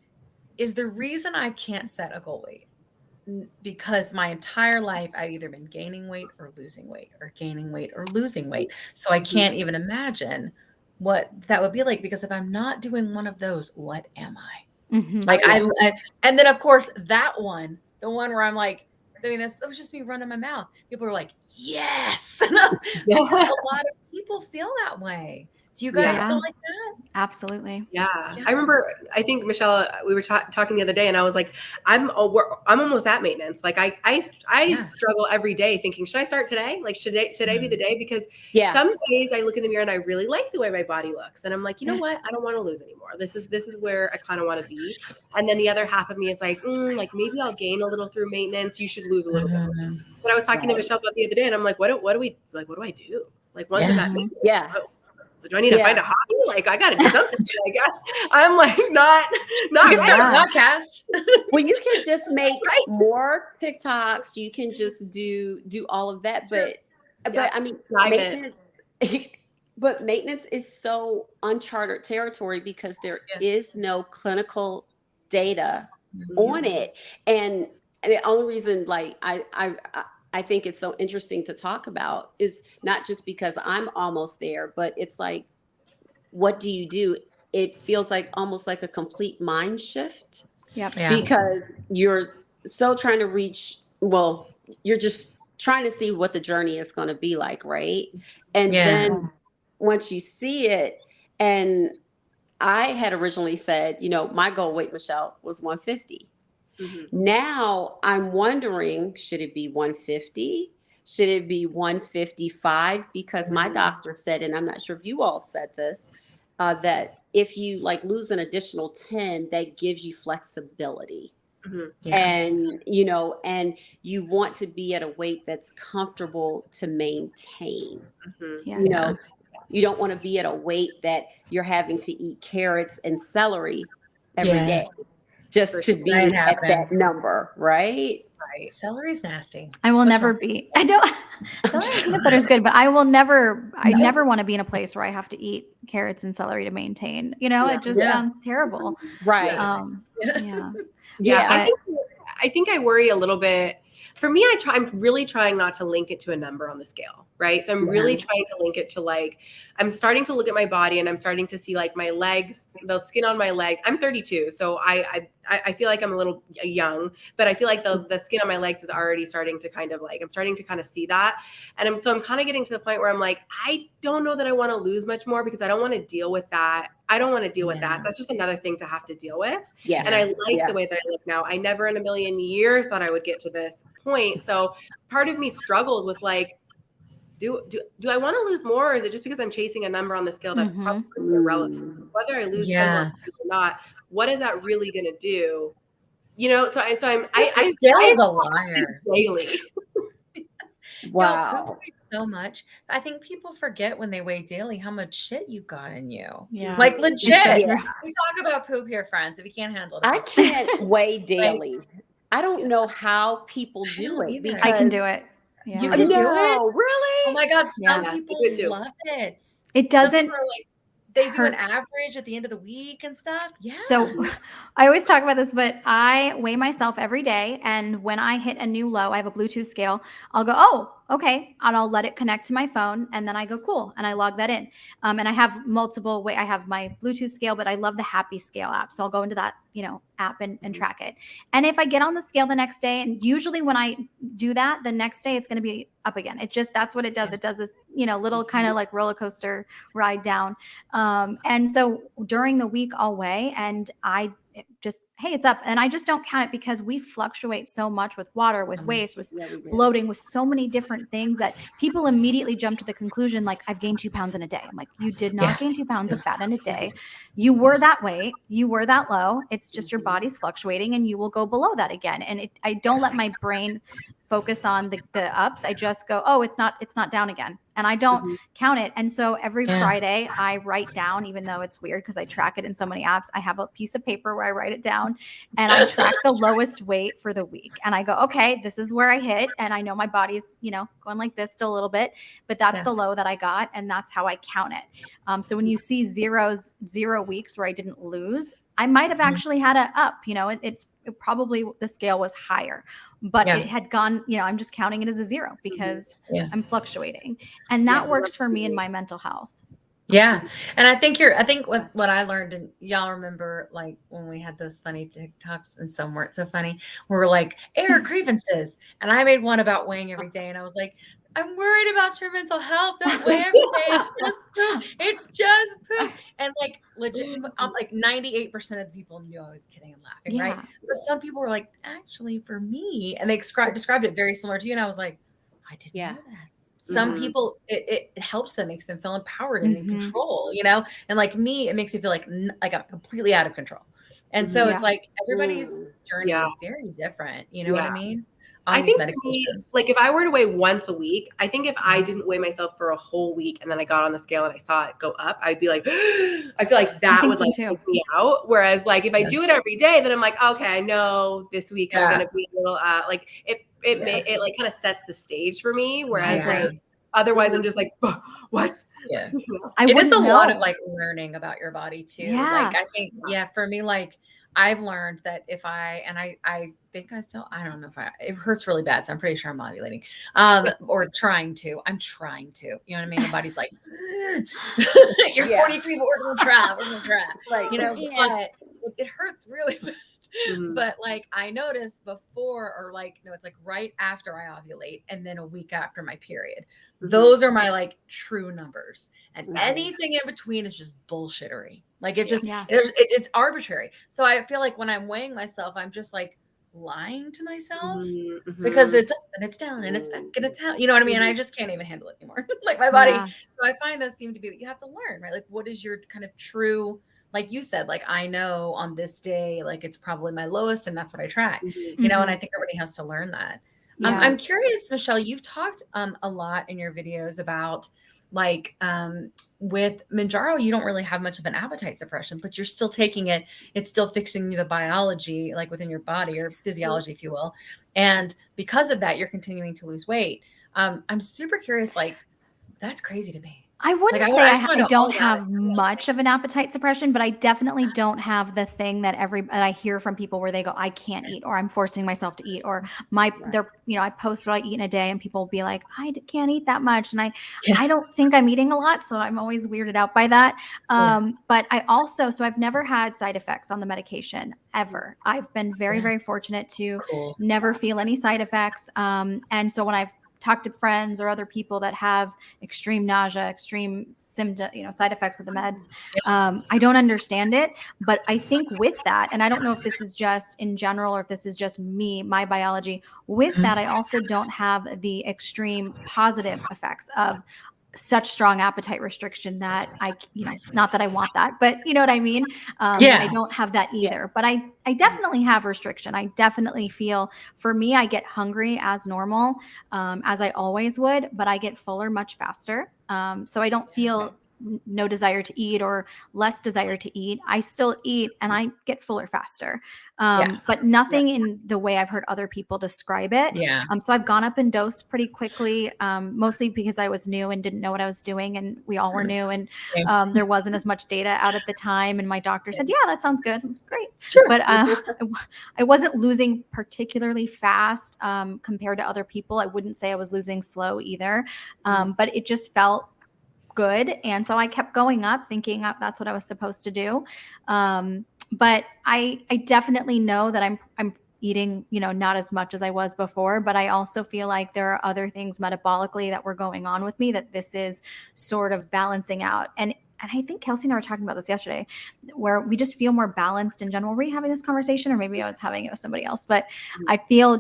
is the reason I can't set a goal weight because my entire life I've either been gaining weight or losing weight or gaining weight or losing weight. So I can't even imagine what that would be like because if I'm not doing one of those, what am I? Mhm. Like Yeah. and then of course that one, the one where I'm like, I mean, that was just me running my mouth. People are like, yes, because a lot of people feel that way. Do you guys Yeah. feel like that? Absolutely. Yeah. Yeah. I remember, I think Michelle, we were talking the other day and I was like, I'm almost at maintenance. Like I Yeah. struggle every day thinking, should I start today? Like, should today be the day? Because Yeah. some days I look in the mirror and I really like the way my body looks. And I'm like, you know Yeah. what? I don't want to lose anymore. This is where I kind of want to be. And then the other half of me is like, like maybe I'll gain a little through maintenance. You should lose a little bit. Mhm. But I was talking to Right. Michelle about the other day and I'm like, what do I do? Like once I'm Yeah. at maintenance, Yeah. do I need to Yeah. find a hobby? Like I got to do something. Like I'm like not You can start Yeah. a podcast. Well, you can just make Right. more TikToks. You can just do all of that. But Yeah. I mean, Dive in. maintenance. But maintenance is so uncharted territory because there Yeah. is no clinical data Mhm. on it, and the only reason, like I think it's so interesting to talk about is not just because I'm almost there, but it's like, what do you do? It feels like almost like a complete mind shift Yep. Yeah. because you're so trying to reach, well, you're just trying to see what the journey is going to be like, right? And Yeah. then once you see it, and I had originally said, my goal weight, Michelle, was 150. Mhm. Now I'm wondering, should it be 150? Should it be 155? Because my doctor said, and I'm not sure if you all said this, that if you like lose an additional 10, that gives you flexibility. Mhm. Yeah. And, and you want to be at a weight that's comfortable to maintain. Mhm. Yes. You don't want to be at a weight that you're having to eat carrots and celery every Yeah. day just For to sure. be Right, at that happen. number, right? Right. Celery's nasty. I will What's never wrong? be. I don't. Celery and peanut butter is good, but I will never. I No. never want to be in a place where I have to eat carrots and celery to maintain. Yeah. It just Yeah. sounds terrible. Right. Yeah. Yeah. Yeah. Yeah. Yeah. I think I worry a little bit. For me, I'm really trying not to link it to a number on the scale, right? So I'm really trying to link it to like, I'm starting to look at my body and I'm starting to see like my legs, the skin on my legs. I'm 32, so I feel like I'm a little young, but I feel like the skin on my legs is already starting to kind of like, I'm starting to kind of see that. And I'm kind of getting to the point where I'm like, I don't know that I want to lose much more because I don't want to deal with that. I don't want to deal with that. That's just another thing to have to deal with. Yeah. And I like the way that I look now. I never in a million years thought I would get to this point. So part of me struggles with like, do I want to lose more, or is it just because I'm chasing a number on the scale that's probably irrelevant? Whether I lose 10 more pounds or not, what is that really going to do? So I Scale is a liar. daily. Wow. Y'all poop weighs so much. I think people forget when they weigh daily how much shit you've got in you. Yeah. Like It's so legit. true. We talk about poop here, friends. If you can't handle it, I it's okay. can't weigh daily. I don't know how people I do don't it either. because I can do it. Yeah. You can do it? no, really? Oh my God, some Yeah. people do it too. love it. It Some doesn't people are like, they do an hurt. average at the end of the week and stuff. Yeah. So I always talk about this, but I weigh myself every day. And when I hit a new low, I have a Bluetooth scale. I'll go, oh, okay, and I'll let it connect to my phone, and then I go, cool, and I log that in. And I have multiple way. I have my Bluetooth scale, but I love the Happy Scale app, so I'll go into that, app and track it. And if I get on the scale the next day, and usually when I do that, the next day it's going to be up again. That's what it does. It does this, little kind of like roller coaster ride down. And so during the week I'll weigh, and hey, it's up. And I just don't count it because we fluctuate so much with water, with waste, with bloating, with so many different things that people immediately jump to the conclusion, like, I've gained 2 pounds in a day. I'm like, you did not gain 2 pounds of fat in a day. You were that weight. You were that low. It's just your body's fluctuating, and you will go below that again. And I don't let my brain focus on the ups. I just go, oh, it's not down again. And I don't count it. And so every Friday I write down, even though it's weird because I track it in so many apps, I have a piece of paper where I write it down, and I track the lowest weight for the week. And I go, okay, this is where I hit. And I know my body's, going like this still a little bit, but that's the low that I got. And that's how I count it. So when you see 0 weeks where I didn't lose, I might have actually had a up, it probably the scale was higher, but it had gone, I'm just counting it as a 0 because I'm fluctuating. And that works for me in my mental health. Yeah. And I think what I learned, and y'all remember, like, when we had those funny TikToks, and some weren't so funny, we were like, air grievances. And I made one about weighing every day. And I was like, I'm worried about your mental health. Don't weigh every day. It's just poop. It's just poop. And like, legit, like 98% of the people knew I was kidding and laughing, right? But some people were like, actually, for me, and they described it very similar to you. And I was like, I didn't know that. Some people, it helps them, makes them feel empowered and in control, and like me, it makes me feel like I'm completely out of control. And so it's like everybody's journey is very different. You know what I mean? I think for me, like, if I were to weigh once a week, I think if I didn't weigh myself for a whole week and then I got on the scale and I saw it go up, I'd be like, I feel like that would take me out. Whereas like if I do it every day, then I'm like, okay, I know this week I'm gonna be a little like it like kind of sets the stage for me. Whereas like otherwise I'm just like, what? Yeah. It is a lot of like learning about your body too. Like I think, for me, like I've learned that if I think I don't know it hurts really bad. So I'm pretty sure I'm ovulating, or I'm trying to, you know what I mean? My body's like, you're 43, but we're going to try. Right. But it hurts really bad. But like I noticed before, or like, no, it's like right after I ovulate and then a week after my period. Those are my like true numbers, and anything in between is just bullshittery. Like it's just, it's arbitrary. So I feel like when I'm weighing myself, I'm just like lying to myself because it's up and it's down and it's back and it's down. You know what I mean? And I just can't even handle it anymore. Like my body. So I find those seem to be what you have to learn, right? Like what is your kind of true, like you said, like I know on this day, like it's probably my lowest, and that's what I track, and I think everybody has to learn that. I'm curious, Michelle, you've talked a lot in your videos about like with Mounjaro, you don't really have much of an appetite suppression, but you're still taking it. It's still fixing the biology, like within your body, or physiology, if you will. And because of that, you're continuing to lose weight. I'm super curious, like that's crazy to me. I wouldn't say I don't have much of an appetite suppression, but I definitely don't have the thing that I hear from people where they go, I can't eat, or I'm forcing myself to eat, or I post what I eat in a day and people will be like, I can't eat that much. And I don't think I'm eating a lot. So I'm always weirded out by that. But I've never had side effects on the medication ever. I've been very, very fortunate to never feel any side effects. And so when I've talk to friends or other people that have extreme nausea, extreme symptom, side effects of the meds. I don't understand it, but I think with that, and I don't know if this is just in general or if this is just me, my biology, with that, I also don't have the extreme positive effects of such strong appetite restriction that not that I want that, but you know what I mean? I don't have that either, but I definitely have restriction. I definitely feel, for me, I get hungry as normal, as I always would, but I get fuller much faster. So I don't feel no desire to eat or less desire to eat, I still eat and I get fuller faster. But nothing in the way I've heard other people describe it. Yeah. So I've gone up in dose pretty quickly, mostly because I was new and didn't know what I was doing, and we all were new, and there wasn't as much data out at the time. And my doctor said, "Yeah, that sounds good, great." Sure. But I wasn't losing particularly fast compared to other people. I wouldn't say I was losing slow either, but it just felt good. And so I kept going up thinking that's what I was supposed to do. But I definitely know that I'm eating, not as much as I was before, but I also feel like there are other things metabolically that were going on with me that this is sort of balancing out. And I think Kelsey and I were talking about this yesterday, where we just feel more balanced in general. Were we having this conversation, or maybe I was having it with somebody else? But I feel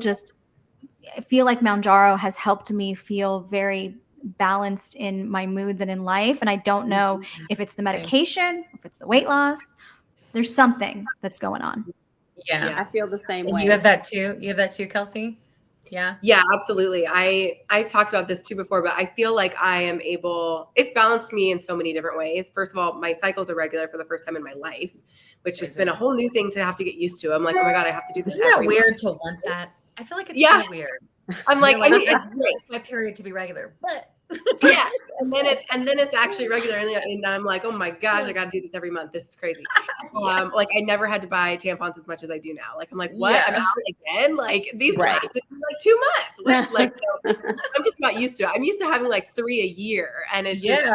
like Mounjaro has helped me feel very balanced in my moods and in life. And I don't know if it's the medication, if it's the weight loss. There's something that's going on. Yeah. I feel the same way. You have that too? You have that too, Kelsey? Yeah. Yeah, absolutely. I talked about this too before, but I feel like I am able, it's balanced me in so many different ways. First of all, my cycles are regular for the first time in my life, which has been a whole new thing to have to get used to. I'm like, oh my God, I have to do this. Isn't that weird to want that? I feel like it's so weird. I'm like, I mean, it's great. It's my period to be regular, but yeah. And then it's actually regular. And I'm like, oh my gosh, I got to do this every month. This is crazy. Like I never had to buy tampons as much as I do now. Like, I'm like, what? I'm out again? Like these lasted like 2 months. Like, so I'm just not used to it. I'm used to having like 3 a year. And it's just,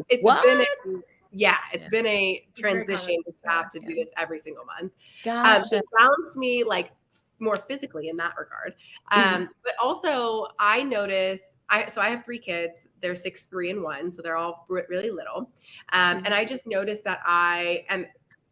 it's been a transition to have to do this every single month. It balanced me like more physically in that regard. But also I notice, so I have 3 kids. They're 6, 3, and 1. So they're all really little. And I just noticed that I am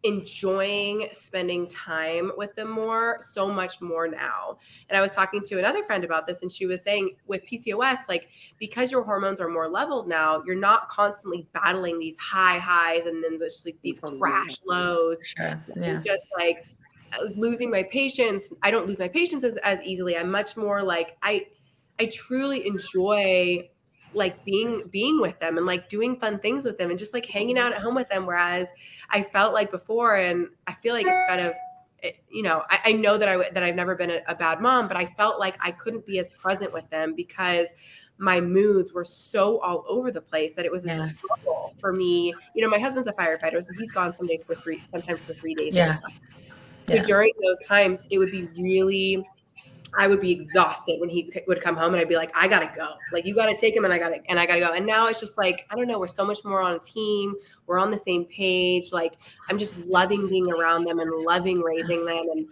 enjoying spending time with them so much more now. And I was talking to another friend about this, and she was saying with PCOS, like, because your hormones are more leveled now, you're not constantly battling these highs and then these crash lows. Sure. And just like losing my patience. I don't lose my patience as easily. I'm much more like, I truly enjoy like being with them and like doing fun things with them and just like hanging out at home with them. Whereas I felt like before, and I feel like it's kind of, I know that I've never been a bad mom, but I felt like I couldn't be as present with them because my moods were so all over the place that it was a struggle for me. My husband's a firefighter, so he's gone sometimes for 3 days. So during those times, it would be I would be exhausted when he would come home, and I'd be like, I gotta go. Like, you gotta take him, and I gotta go. And now it's just like, I don't know, we're so much more on a team. We're on the same page. Like, I'm just loving being around them and loving raising them. And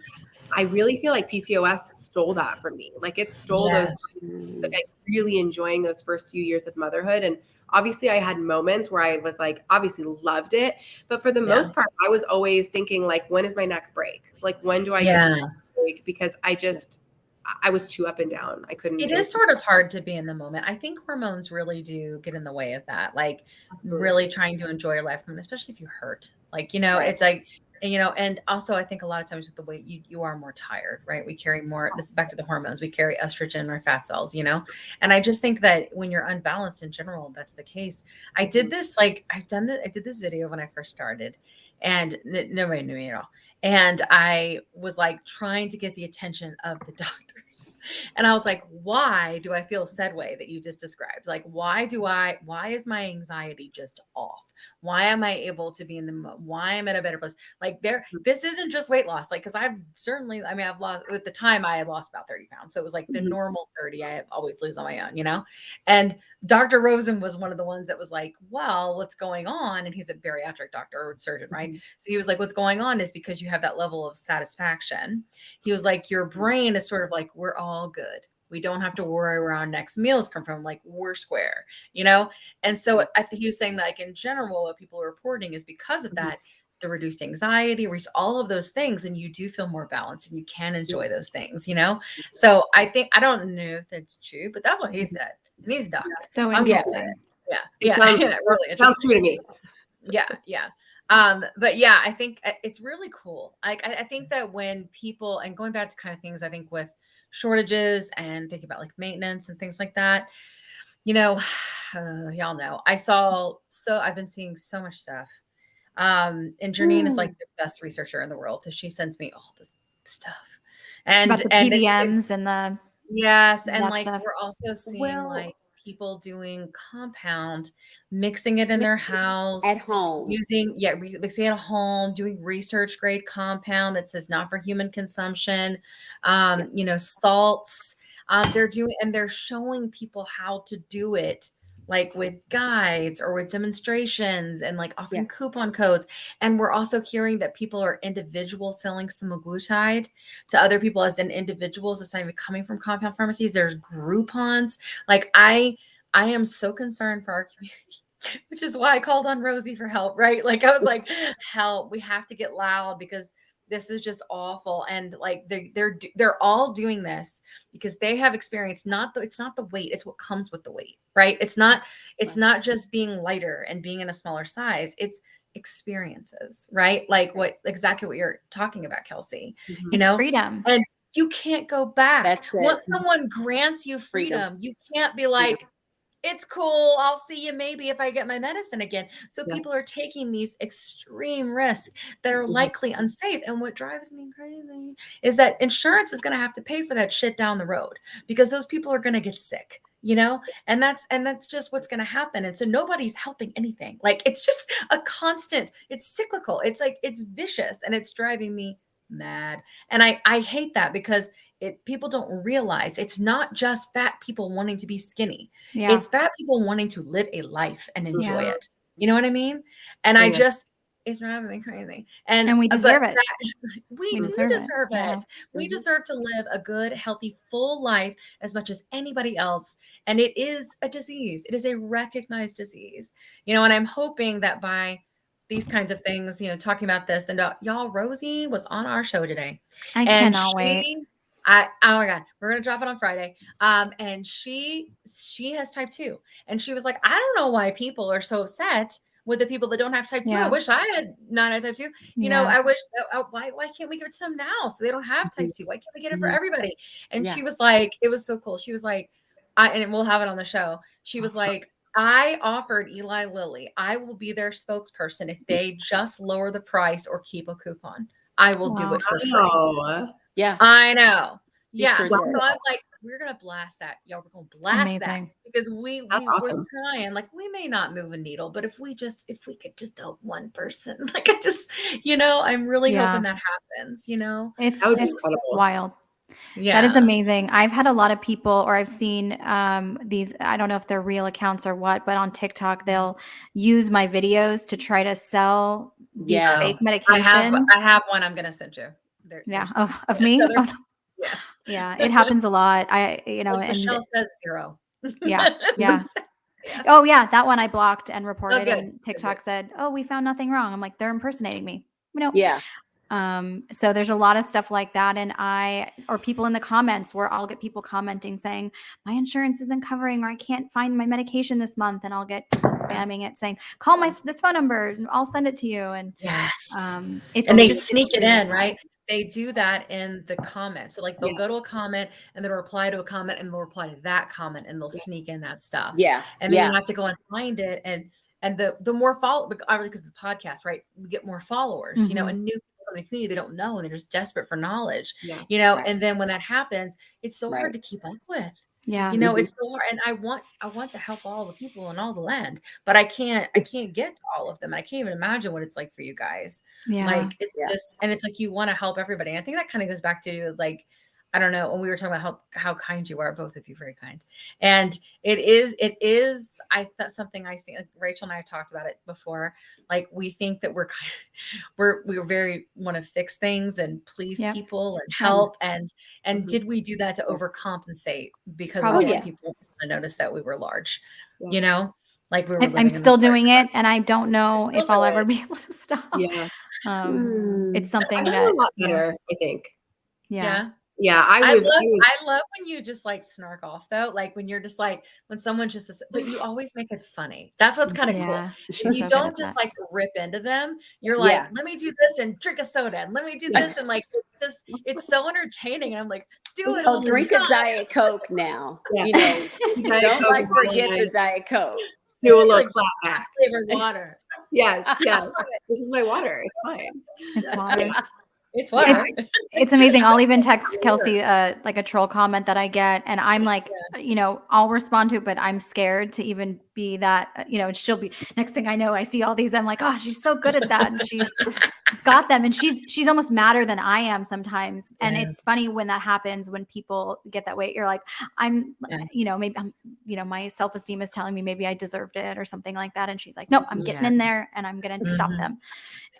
I really feel like PCOS stole that from me. Like, it stole those, like, really enjoying those first few years of motherhood. And obviously I had moments where I was like, obviously loved it. But for the most part, I was always thinking like, when is my next break? Like, when do I get to break? Because I was too up and down. I couldn't. It is sort of hard to be in the moment. I think hormones really do get in the way of that. Like really trying to enjoy your life, especially if you hurt. Like, it's like, and also I think a lot of times with the weight, you are more tired, right? We carry more, this is back to the hormones. We carry estrogen in our fat cells, and I just think that when you're unbalanced in general, that's the case. I did this, I did this video when I first started, and nobody knew me at all. And I was like trying to get the attention of the doctors. And I was like, why do I feel said way that you just described? Like, why is my anxiety just off? Why am I able to be in the, why am I in a better place? Like this isn't just weight loss. Like, cause I've lost, at the time I had lost about 30 pounds. So it was like the normal 30 I always lose on my own, and Dr. Rosen was one of the ones that was like, well, what's going on? And he's a bariatric doctor or surgeon, right? So he was like, what's going on is because you have that level of satisfaction. He was like, your brain is sort of like, we're all good. We don't have to worry where our next meals come from. Like, we're square, And so I think he was saying that, like, in general, what people are reporting is because of that, the reduced anxiety, all of those things, and you do feel more balanced and you can enjoy those things, So I don't know if that's true, but that's what he said. And he's a doctor. So interesting. Yeah. Really sounds true to me. Yeah. But yeah, I think it's really cool. Like, I think that when people, and going back to kind of things, I think with shortages and thinking about like maintenance and things like that, you know, y'all know, I've been seeing so much stuff. And Janine is like Mm. the best researcher in the world. So she sends me all this stuff. About And the and PBMs and yes, and that like stuff. we're also seeing like Well, people doing compound, mixing it in their mixing at house, home. mixing it at home, doing research grade compound that says not for human consumption, Yeah. salts. They're showing people how to do it, like with guides or with demonstrations and like Yeah. offering coupon codes. And we're also hearing that people are individual selling semaglutide to other people as in individuals. It's not even coming from compound pharmacies. There's Groupons. Like I am so concerned for our community, which is why I called on Rosie for help, right? Like I was like, help, we have to get loud because this is just awful. And like they're all doing this because they have experienced it's not the weight, it's what comes with the weight, right? It's Right. not just being lighter and being in a smaller size. It's experiences, right? Like Right. exactly what you're talking about, Kelsey, Mhm. you It's know? freedom. And you can't go back. That's Once it. someone grants you Freedom. freedom, you can't be Freedom. like, it's cool. I'll see you maybe if I get my medicine again. So Yeah. people are taking these extreme risks that are Mhm. likely unsafe. And what drives me crazy is that insurance is going to have to pay for that shit down the road because those people are going to get sick, you know? And that's just what's going to happen. And so nobody's helping anything. Like it's just a constant, it's cyclical. It's like it's vicious and it's driving me mad. And I hate that because people don't realize it's not just fat people wanting to be skinny. Yeah. It's fat people wanting to live a life and enjoy Yeah. it. You know what I mean? And Yeah. it's driving me crazy. And we But deserve it. we We do deserve it. deserve Yeah. it. We Mhm. deserve to live a good, healthy, full life as much as anybody else. And it is a disease. It is a recognized disease. And I'm hoping that by these kinds of things, talking about this and y'all, Rosie was on our show today. I And cannot wait. oh my God, we're gonna drop it on Friday. And she has type 2. And she was like, I don't know why people are so upset with the people that don't have type 2. I Yeah. wish I had not had type 2. Yeah. I wish why can't we give it to them now so they don't have type 2? Why can't we get it for Mhm. everybody? And Yeah. she was like, it was so cool. She was like, and we'll have it on the show. She was like, I offered Eli Lilly, I will be their spokesperson if they just lower the price or keep a coupon. I will do Wow. it for free. Oh, Yeah. I know. She Yeah. sure Wow. did. So I'm like, we're gonna blast that. Y'all, we're gonna blast that Amazing. because that's we're awesome. trying. Like, we may not move a needle, but if we could just help one person, like I'm really Yeah. hoping that happens, It's That would be it's incredible. wild. That is Yeah. amazing. I've had a lot of people, or I've seen these, I don't know if they're real accounts or what, but on TikTok, they'll use my videos to try to sell these Yeah. fake I medications. have one I'm gonna send you. Yeah. There's Of me? another, Oh, no. yeah. Yeah. It happens a lot. Like And Michelle says 0. yeah. Yeah. Yeah. Oh, yeah. That one I blocked and Oh, reported, good. and TikTok said, oh, we found nothing wrong. I'm like, they're impersonating me. No. Yeah. So there's a lot of stuff like that. And or people in the comments where I'll get people commenting saying, my insurance isn't covering, or I can't find my medication this month. And I'll get people spamming it saying, call this phone number and I'll send it to you. And Yes. it's And they just sneak it extremely in, sad. right? They do that in the comments. So like they'll Yeah. go to a comment and then reply to a comment and they'll reply to that comment and they'll sneak in that stuff. Yeah. And then Yeah. you have to go and find it. And the more obviously because of the podcast, right? We get more followers, Mhm. and new people in the community they don't know and they're just desperate for knowledge, Yeah. Right. and then when that happens, it's so hard Right. to keep up with. Yeah. Mhm. It's so hard. And I want to help all the people in all the land, but I can't get to all of them. I can't even imagine what it's like for you guys. Yeah. Like it's Yeah. just, and it's like you want to help everybody. And I think that kind of goes back to like, I don't know, when we were talking about how kind you are, both of you very kind. And it is, I thought something I see, like Rachel and I have talked about it before. Like we think that we're kind of, we're very want to fix things and please Yep. people and Yep. help. And Mhm. did we do that to overcompensate because we Probably. wanted yeah. people to notice that we were large, Yeah. like we were I'm living in still this large doing it, country. and I don't know Still if I'll do ever it. be able to stop. Yeah. It's Mm. something I've done that, a lot better, I think. yeah. Yeah. Yeah, I I was love when you just like snark off though, like when you're just like when someone just but you always make it funny. That's what's kind of cool. Yeah, Is she's you so good don't at just that. like rip into them. You're like, Yeah. let me do this and drink a soda and let me do this and like it's so entertaining. And I'm like, do it all Oh, the drink a time. Diet Coke now. Yeah. You know, Diet don't Coke like is forget fine. the Diet Coke. Do a little Like clap back. flavored water. Yes, yes. This is my water. It's fine. It's That's water. it. It's water. It's amazing. I'll even text Kelsey like a troll comment that I get, and I'm like, I'll respond to it, but I'm scared to even be that. And she'll be next thing I know, I see all these. I'm like, oh, she's so good at that, and she's got them, and she's almost madder than I am sometimes. And Yeah. it's funny when that happens when people get that way. You're like, maybe I'm, my self esteem is telling me maybe I deserved it or something like that, and she's like, nope, I'm getting in there and I'm gonna stop them.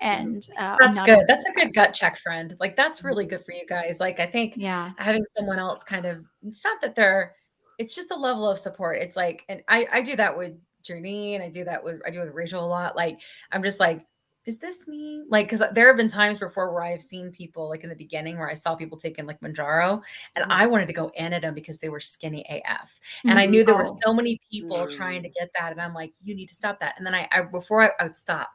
And I'm That's not good. as That's a at that. good gut check, friend. Like that's really good for you guys. Like I think Yeah. having someone else kind of it's not that it's just the level of support. It's like, and I do that with Journey and I do it with Rachel a lot. Like I'm just like, is this me? Like, because there have been times before where I've seen people like in the beginning where I saw people taking like Mounjaro and I wanted to go in at them because they were skinny AF. And I knew there were so many people trying to get that. And I'm like, you need to stop that. And then before I would stop,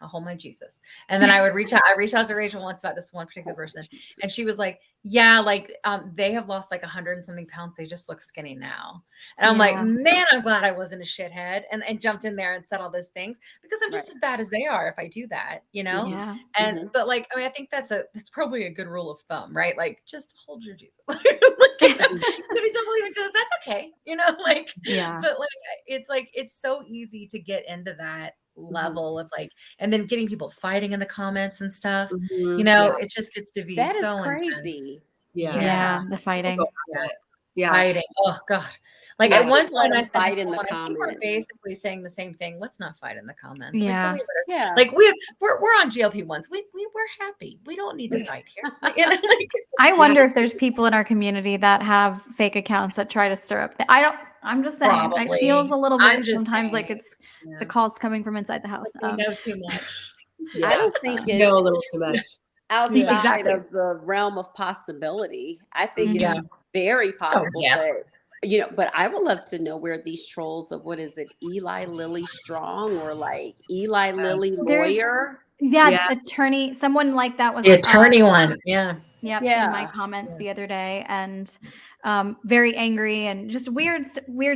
I'll hold my Jesus. And then I would reach out. I reached out to Rachel once about this one particular person. And she was like, yeah, like they have lost like 100 and something pounds. They just look skinny now. And I'm like, man, I'm glad I wasn't a shithead and jumped in there and said all those things because I'm just as bad as they are if I do that, Yeah. And but like, I mean, I think that's probably a good rule of thumb, right? Like just hold your Jesus. Like, if you don't believe in Jesus, that's okay. Like, but like it's so easy to get into that level of like, and then getting people fighting in the comments and stuff. It just gets to be That is so intense. crazy. Yeah, the fighting. Yeah. Fighting. Oh God. Like at one point I said to fight in the someone, I think we're comments. basically saying the same thing. Let's not fight in the comments. Yeah. Like, Yeah. like we're on GLP ones. We're happy. We don't need to fight here. I wonder if there's people in our community that have fake accounts that try to stir up. I'm just saying. Probably. It feels a little I'm bit just sometimes saying. like it's the calls coming from inside the house. We know too much. I don't think You know a it's little too much. outside Exactly. of the realm of possibility. I think Yeah. it's very possible. yes. But I would love to know where these trolls of what is it, Eli Lilly Strong or like Eli Lilly Lawyer? Attorney, someone like that was The attorney one. Yeah. Yep, Yeah. in my comments the other day, and very angry and just weird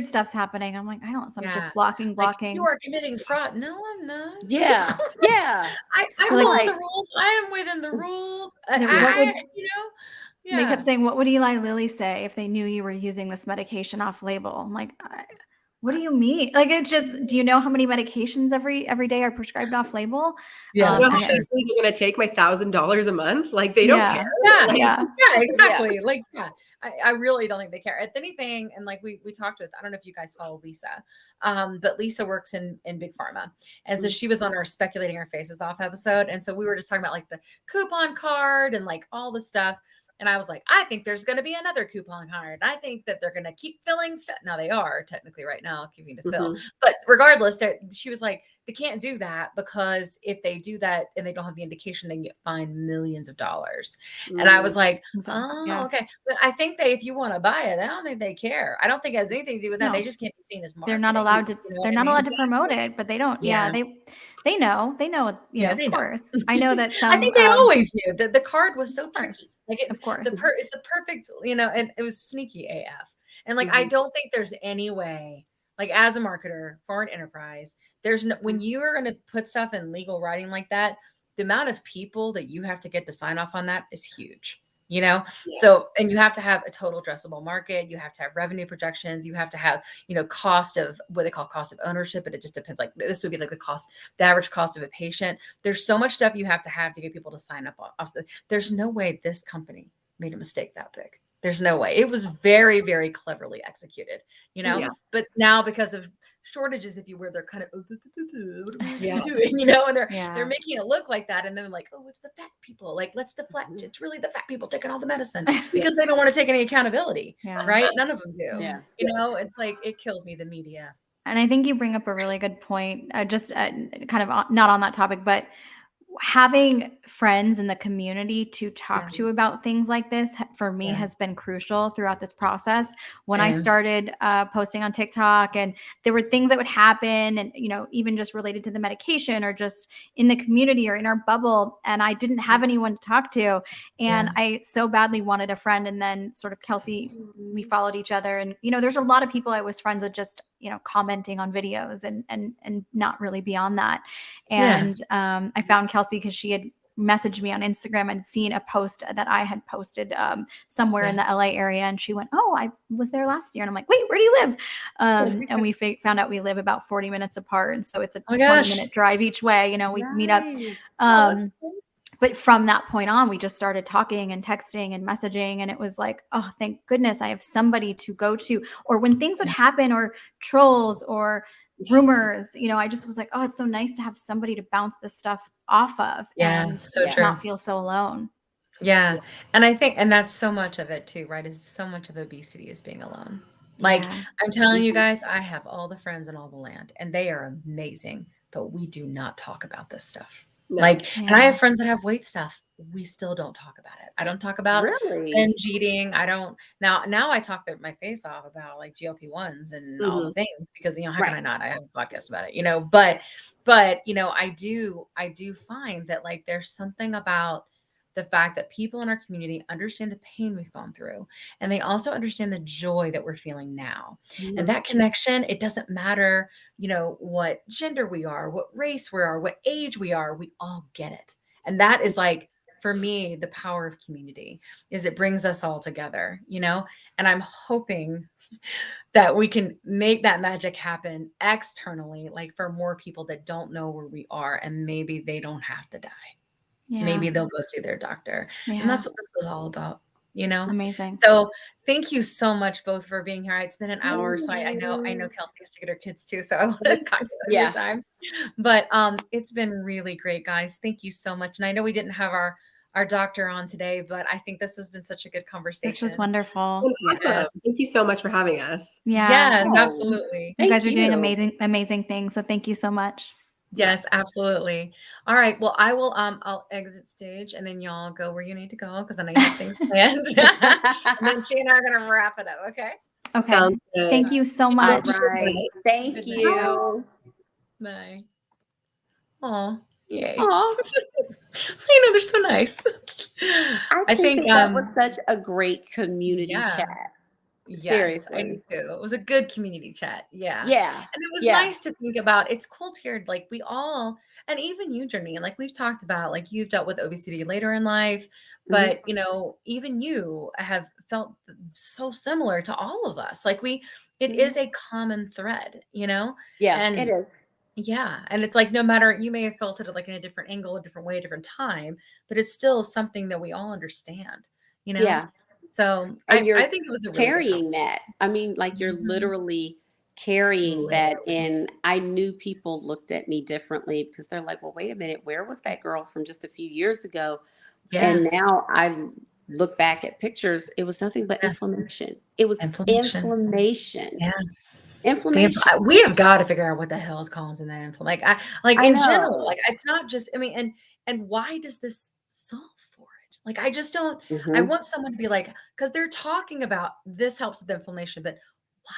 stuff's happening. I'm like, I don't. So I'm just blocking. Like, you are committing fraud. No, I'm not. Yeah. Yeah. I follow the rules. I am within the rules. They kept saying, what would Eli Lilly say if they knew you were using this medication off label? I'm like, what do you mean? Like, it just, do you know how many medications every day are prescribed off label? Yeah. They're going to take my $1,000 a month. Like they don't care. Yeah, exactly. Like, I really don't think they care. If anything, and like we talked with, I don't know if you guys follow Lisa, but Lisa works in big pharma. And so she was on our Speculating Our Faces Off episode. And so we were just talking about like the coupon card and like all the stuff. And I was like, I think there's going to be another coupon card. I think that they're going to keep filling stuff. Now they are technically right now keeping to fill. But regardless, she was like, they can't do that because if they do that and they don't have the indication, they can get fined millions of dollars. And I was like, okay. But I think if you want to buy it, I don't think they care. I don't think it has anything to do with that. They just can't be seen as marketing. They're not allowed to. They're not allowed to promote it, but they don't. Yeah, they know. They know. Of course. I know that some. I think they always knew that the card was so tricky. Like of course, it's a perfect. And it was sneaky AF. And like I don't think there's any way. Like as a marketer for an enterprise, there's no when you are going to put stuff in legal writing like that, the amount of people that you have to get to sign off on that is huge. So, and you have to have a total addressable market. You have to have revenue projections. You have to have, cost of what they call cost of ownership, but it just depends. Like this would be like the average cost of a patient. There's so much stuff you have to get people to sign up on. There's no way this company made a mistake that big. There's no way. It was very, very cleverly executed, but now because of shortages, if you will, they're kind of, and they're making it look like that. And then like, oh, it's the fat people. Like, let's deflect. It's really the fat people taking all the medicine because they don't want to take any accountability, right? None of them do. Yeah. It's like, it kills me, the media. And I think you bring up a really good point, just kind of not on that topic, but having friends in the community to talk Yeah. to about things like this for me Yeah. has been crucial throughout this process. When I Same. started posting on TikTok, and there were things that would happen, and even just related to the medication or just in the community or in our bubble, and I didn't have anyone to talk to, and Yeah. I so badly wanted a friend. And then sort of Kelsey, we followed each other, and there's a lot of people I was friends with just commenting on videos and not really beyond that. Yeah. And I found Kelsey because she had messaged me on Instagram and seen a post that I had posted somewhere in the LA area, and she went, "Oh, I was there last year." And I'm like, "Wait, where do you live?" And we found out we live about 40 minutes apart, and so it's a Oh my 20-minute gosh. drive each way. We meet up. Nice. Oh, that's cool. But from that point on, we just started talking and texting and messaging. And it was like, oh, thank goodness I have somebody to go to. Or when things would happen, or trolls or rumors, I just was like, oh, it's so nice to have somebody to bounce this stuff off of Yeah, and so Yeah. true. not feel so alone. Yeah. And I think, and that's so much of it too, right? Is so much of obesity is being alone. Like, Yeah. I'm telling you guys, I have all the friends in all the land, and they are amazing, but we do not talk about this stuff. No. Like, and I Yeah. have friends that have weight stuff. We still don't talk about it. I don't talk about Really? binge eating. I don't now I talk my face off about like GLP-1s and all the things because how can I Right. not? I have a podcast about it, but I do find that like there's something about the fact that people in our community understand the pain we've gone through, and they also understand the joy that we're feeling now. And that connection, it doesn't matter, what gender we are, what race we are, what age we are, we all get it. And that is like, for me, the power of community is it brings us all together, and I'm hoping that we can make that magic happen externally, like for more people that don't know where we are, and maybe they don't have to die. Yeah. Maybe they'll go see their doctor. And Yeah. that's what this is all about, Amazing. So thank you so much both for being here. It's been an hour, so I know Kelsey has to get her kids too, so I want to kind of your Yeah. time. But it's been really great, guys. Thank you so much. And I know we didn't have our doctor on today, but I think this has been such a good conversation. This was wonderful. Awesome. Yes. Thank you so much for having us. Yeah. Yes, Oh, absolutely. You guys are thank doing you. amazing things. So thank you so much. Yes, absolutely. All right. Well, I'll exit stage and then y'all go where you need to go because I know you have things planned. And then she and I are gonna wrap it up, okay? Okay. Sounds good. Thank you so All much. right. Thank Good you. Bye. Oh, yay. Aw. They're so nice. I think that was such a great community yeah. chat. Yes, I do Seriously. too. It was a good community chat. Yeah. Yeah. And it was Yeah. nice to think about. It's cool to hear, like, we all, and even you, Janine, like we've talked about, like you've dealt with obesity later in life, but even you have felt so similar to all of us. Like it is a common thread, Yeah, and it is. yeah. And it's like, no matter, you may have felt it like in a different angle, a different way, a different time, but it's still something that we all understand, Yeah. So And I you're think it was a really good carrying that. I mean, like you're Mhm. literally carrying that. Literally. And I knew people looked at me differently because they're like, well, wait a minute, where was that girl from just a few years ago? Yeah. And now I look back at pictures, it was nothing but Yeah. inflammation. It was Inflammation. inflammation. Yeah. Inflammation. We have got to figure out what the hell is causing that inflammation. Like I in general, know. like it's not just, and why does this solve for it? Like, I just don't, I Mhm. want someone to be like, because they're talking about this helps with inflammation, but why?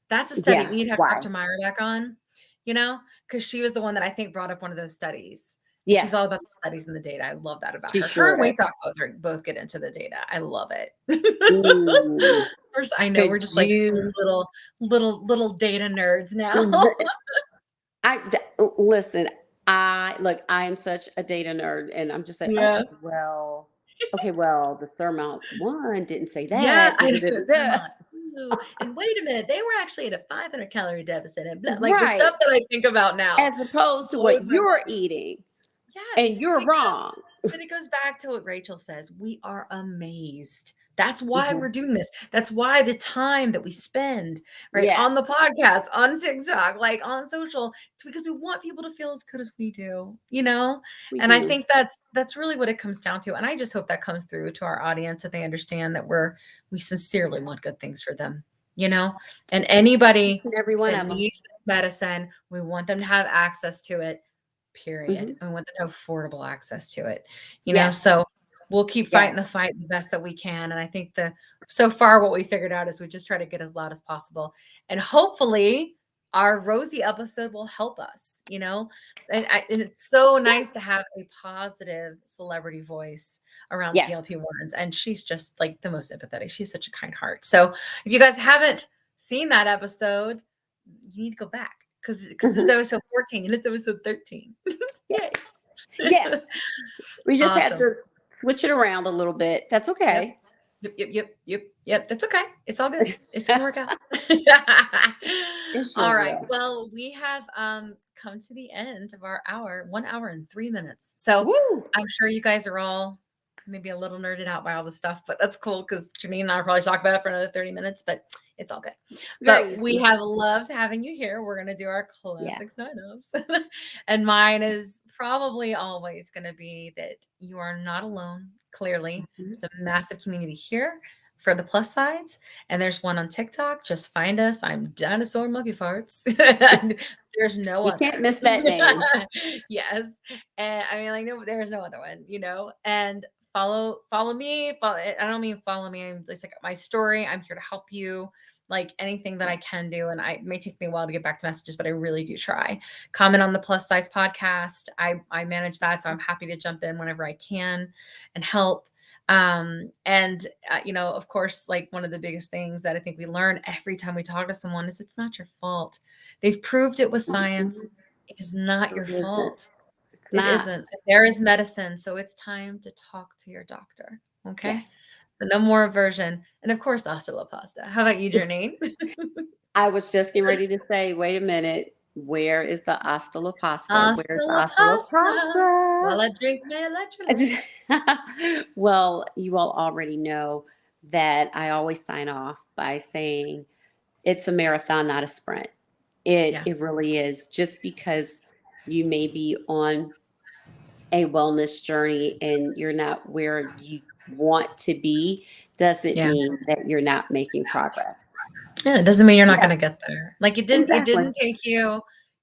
That's a study. Yeah. We need to have Why? Dr. Meyer back on, because she was the one that I think brought up one of those studies. And Yeah. she's all about the studies and the data. I love that about She her. Her sure and Weight is. Talk both get into the data. I love it. Mm. First, I know we're Could just like you little data nerds now. listen, I am such a data nerd and I'm just like, Yeah. okay, well, the Thermont one didn't say Yeah, that. I know, Da-da-da-da-da. Vermont. Ooh, and wait a minute, they were actually at a 500 calorie deficit and blah, like the Right. stuff that I think about now As opposed to blows what my you're mind. eating. Yes, And you're because wrong. but it goes back to what Rachel says. We are amazed. That's why Mhm. we're doing this. That's why the time that we spend, right, on the Yes. podcast, on TikTok, like on social, it's because we want people to feel as good as we do, We And I do. think that's really what it comes down to. And I just hope that comes through to our audience, that they understand that we sincerely want good things for them, And Each anybody and every one that of them. needs this medicine, we want them to have access to it period. And we want them to have affordable access to it, Yes. so we'll keep fighting Yes. the fight the best that we can. And I think so far what we figured out is we just try to get as loud as possible. And hopefully our Rosie episode will help us, and it's so nice to have a positive celebrity voice around Yes. GLP-1s. And she's just like the most sympathetic. She's such a kind heart. So if you guys haven't seen that episode, you need to go back because this is episode 14 and it's episode 13. Yay. Yeah. We just had Awesome. to switch it around a little bit. That's okay. Yep. That's okay. It's all good. It's gonna work out. It sure All right. will. Well, we have come to the end of our hour, 1 hour and 3 minutes. So Woo. I'm sure you guys are all maybe a little nerded out by all this stuff, but that's cool because Janine and I will probably talk about it for another 30 minutes, but it's all good. Very But we easy. have loved having you here. We're gonna do our classic sign-offs. And mine is probably always gonna be that you are not alone. Clearly, there's a massive community here for the plus sides, and there's one on TikTok. Just find us. I'm Dinosaur Monkey Farts. There's no You other. can't miss that name. Yes, and I mean, like, no, there's no other one. And follow me. I don't mean follow me. I'm just like my story. I'm here to help you. Like anything that I can do, and it may take me a while to get back to messages, but I really do try. Comment on the Plus Size podcast. I manage that, so I'm happy to jump in whenever I can and help. Of course, like one of the biggest things that I think we learn every time we talk to someone is it's not your fault. They've proved it with science. It is not your fault. It isn't. There is medicine, so it's time to talk to your doctor. Okay. Yes. So no more aversion. And of course, hasta la pasta. How about you, Janine? I was just getting ready to say, wait a minute. Where is the hasta la pasta? Hasta Where's the la hasta la pasta. pasta? While I drink my electrolytes. Well, you all already know that I always sign off by saying it's a marathon, not a sprint. It really is. Just because you may be on a wellness journey and you're not where you want to be, doesn't mean that you're not making progress. Yeah, it doesn't mean you're not going to get there. Like it didn't take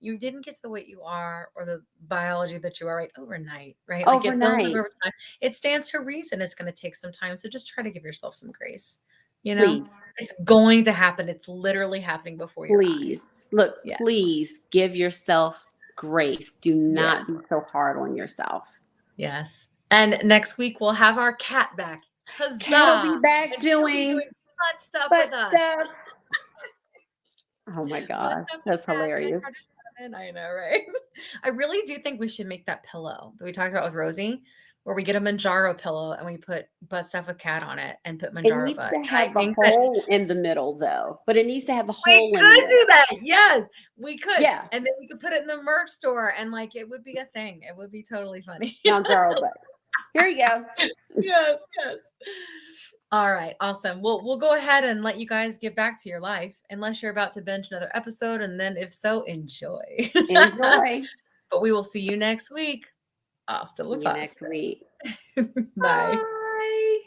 you didn't get to the weight you are or the biology that you are overnight, right? Like it builds up over time. It stands to reason it's going to take some time. So just try to give yourself some grace. Please. It's going to happen. It's literally happening before your eyes. Look, please give yourself grace. Do not be so hard on yourself. Yes. And next week we'll have our cat back. Huzzah! Cat will be back doing fun stuff with us. Oh my God. That's hilarious. I know, right? I really do think we should make that pillow that we talked about with Rosie, where we get a Mounjaro pillow and we put butt stuff with cat on it and put Mounjaro butt. It needs to have a hole in the middle though, but it needs to have a hole in the middle. We could do that. Yes, we could. Yeah. And then we could put it in the merch store and like it would be a thing. It would be totally funny. Mounjaro butt. Here you go. Yes. All right, awesome. We'll go ahead and let you guys get back to your life, unless you're about to binge another episode, and then if so, enjoy. Enjoy. But we will see you next week. Hasta la pasta. Next week. Bye. Bye.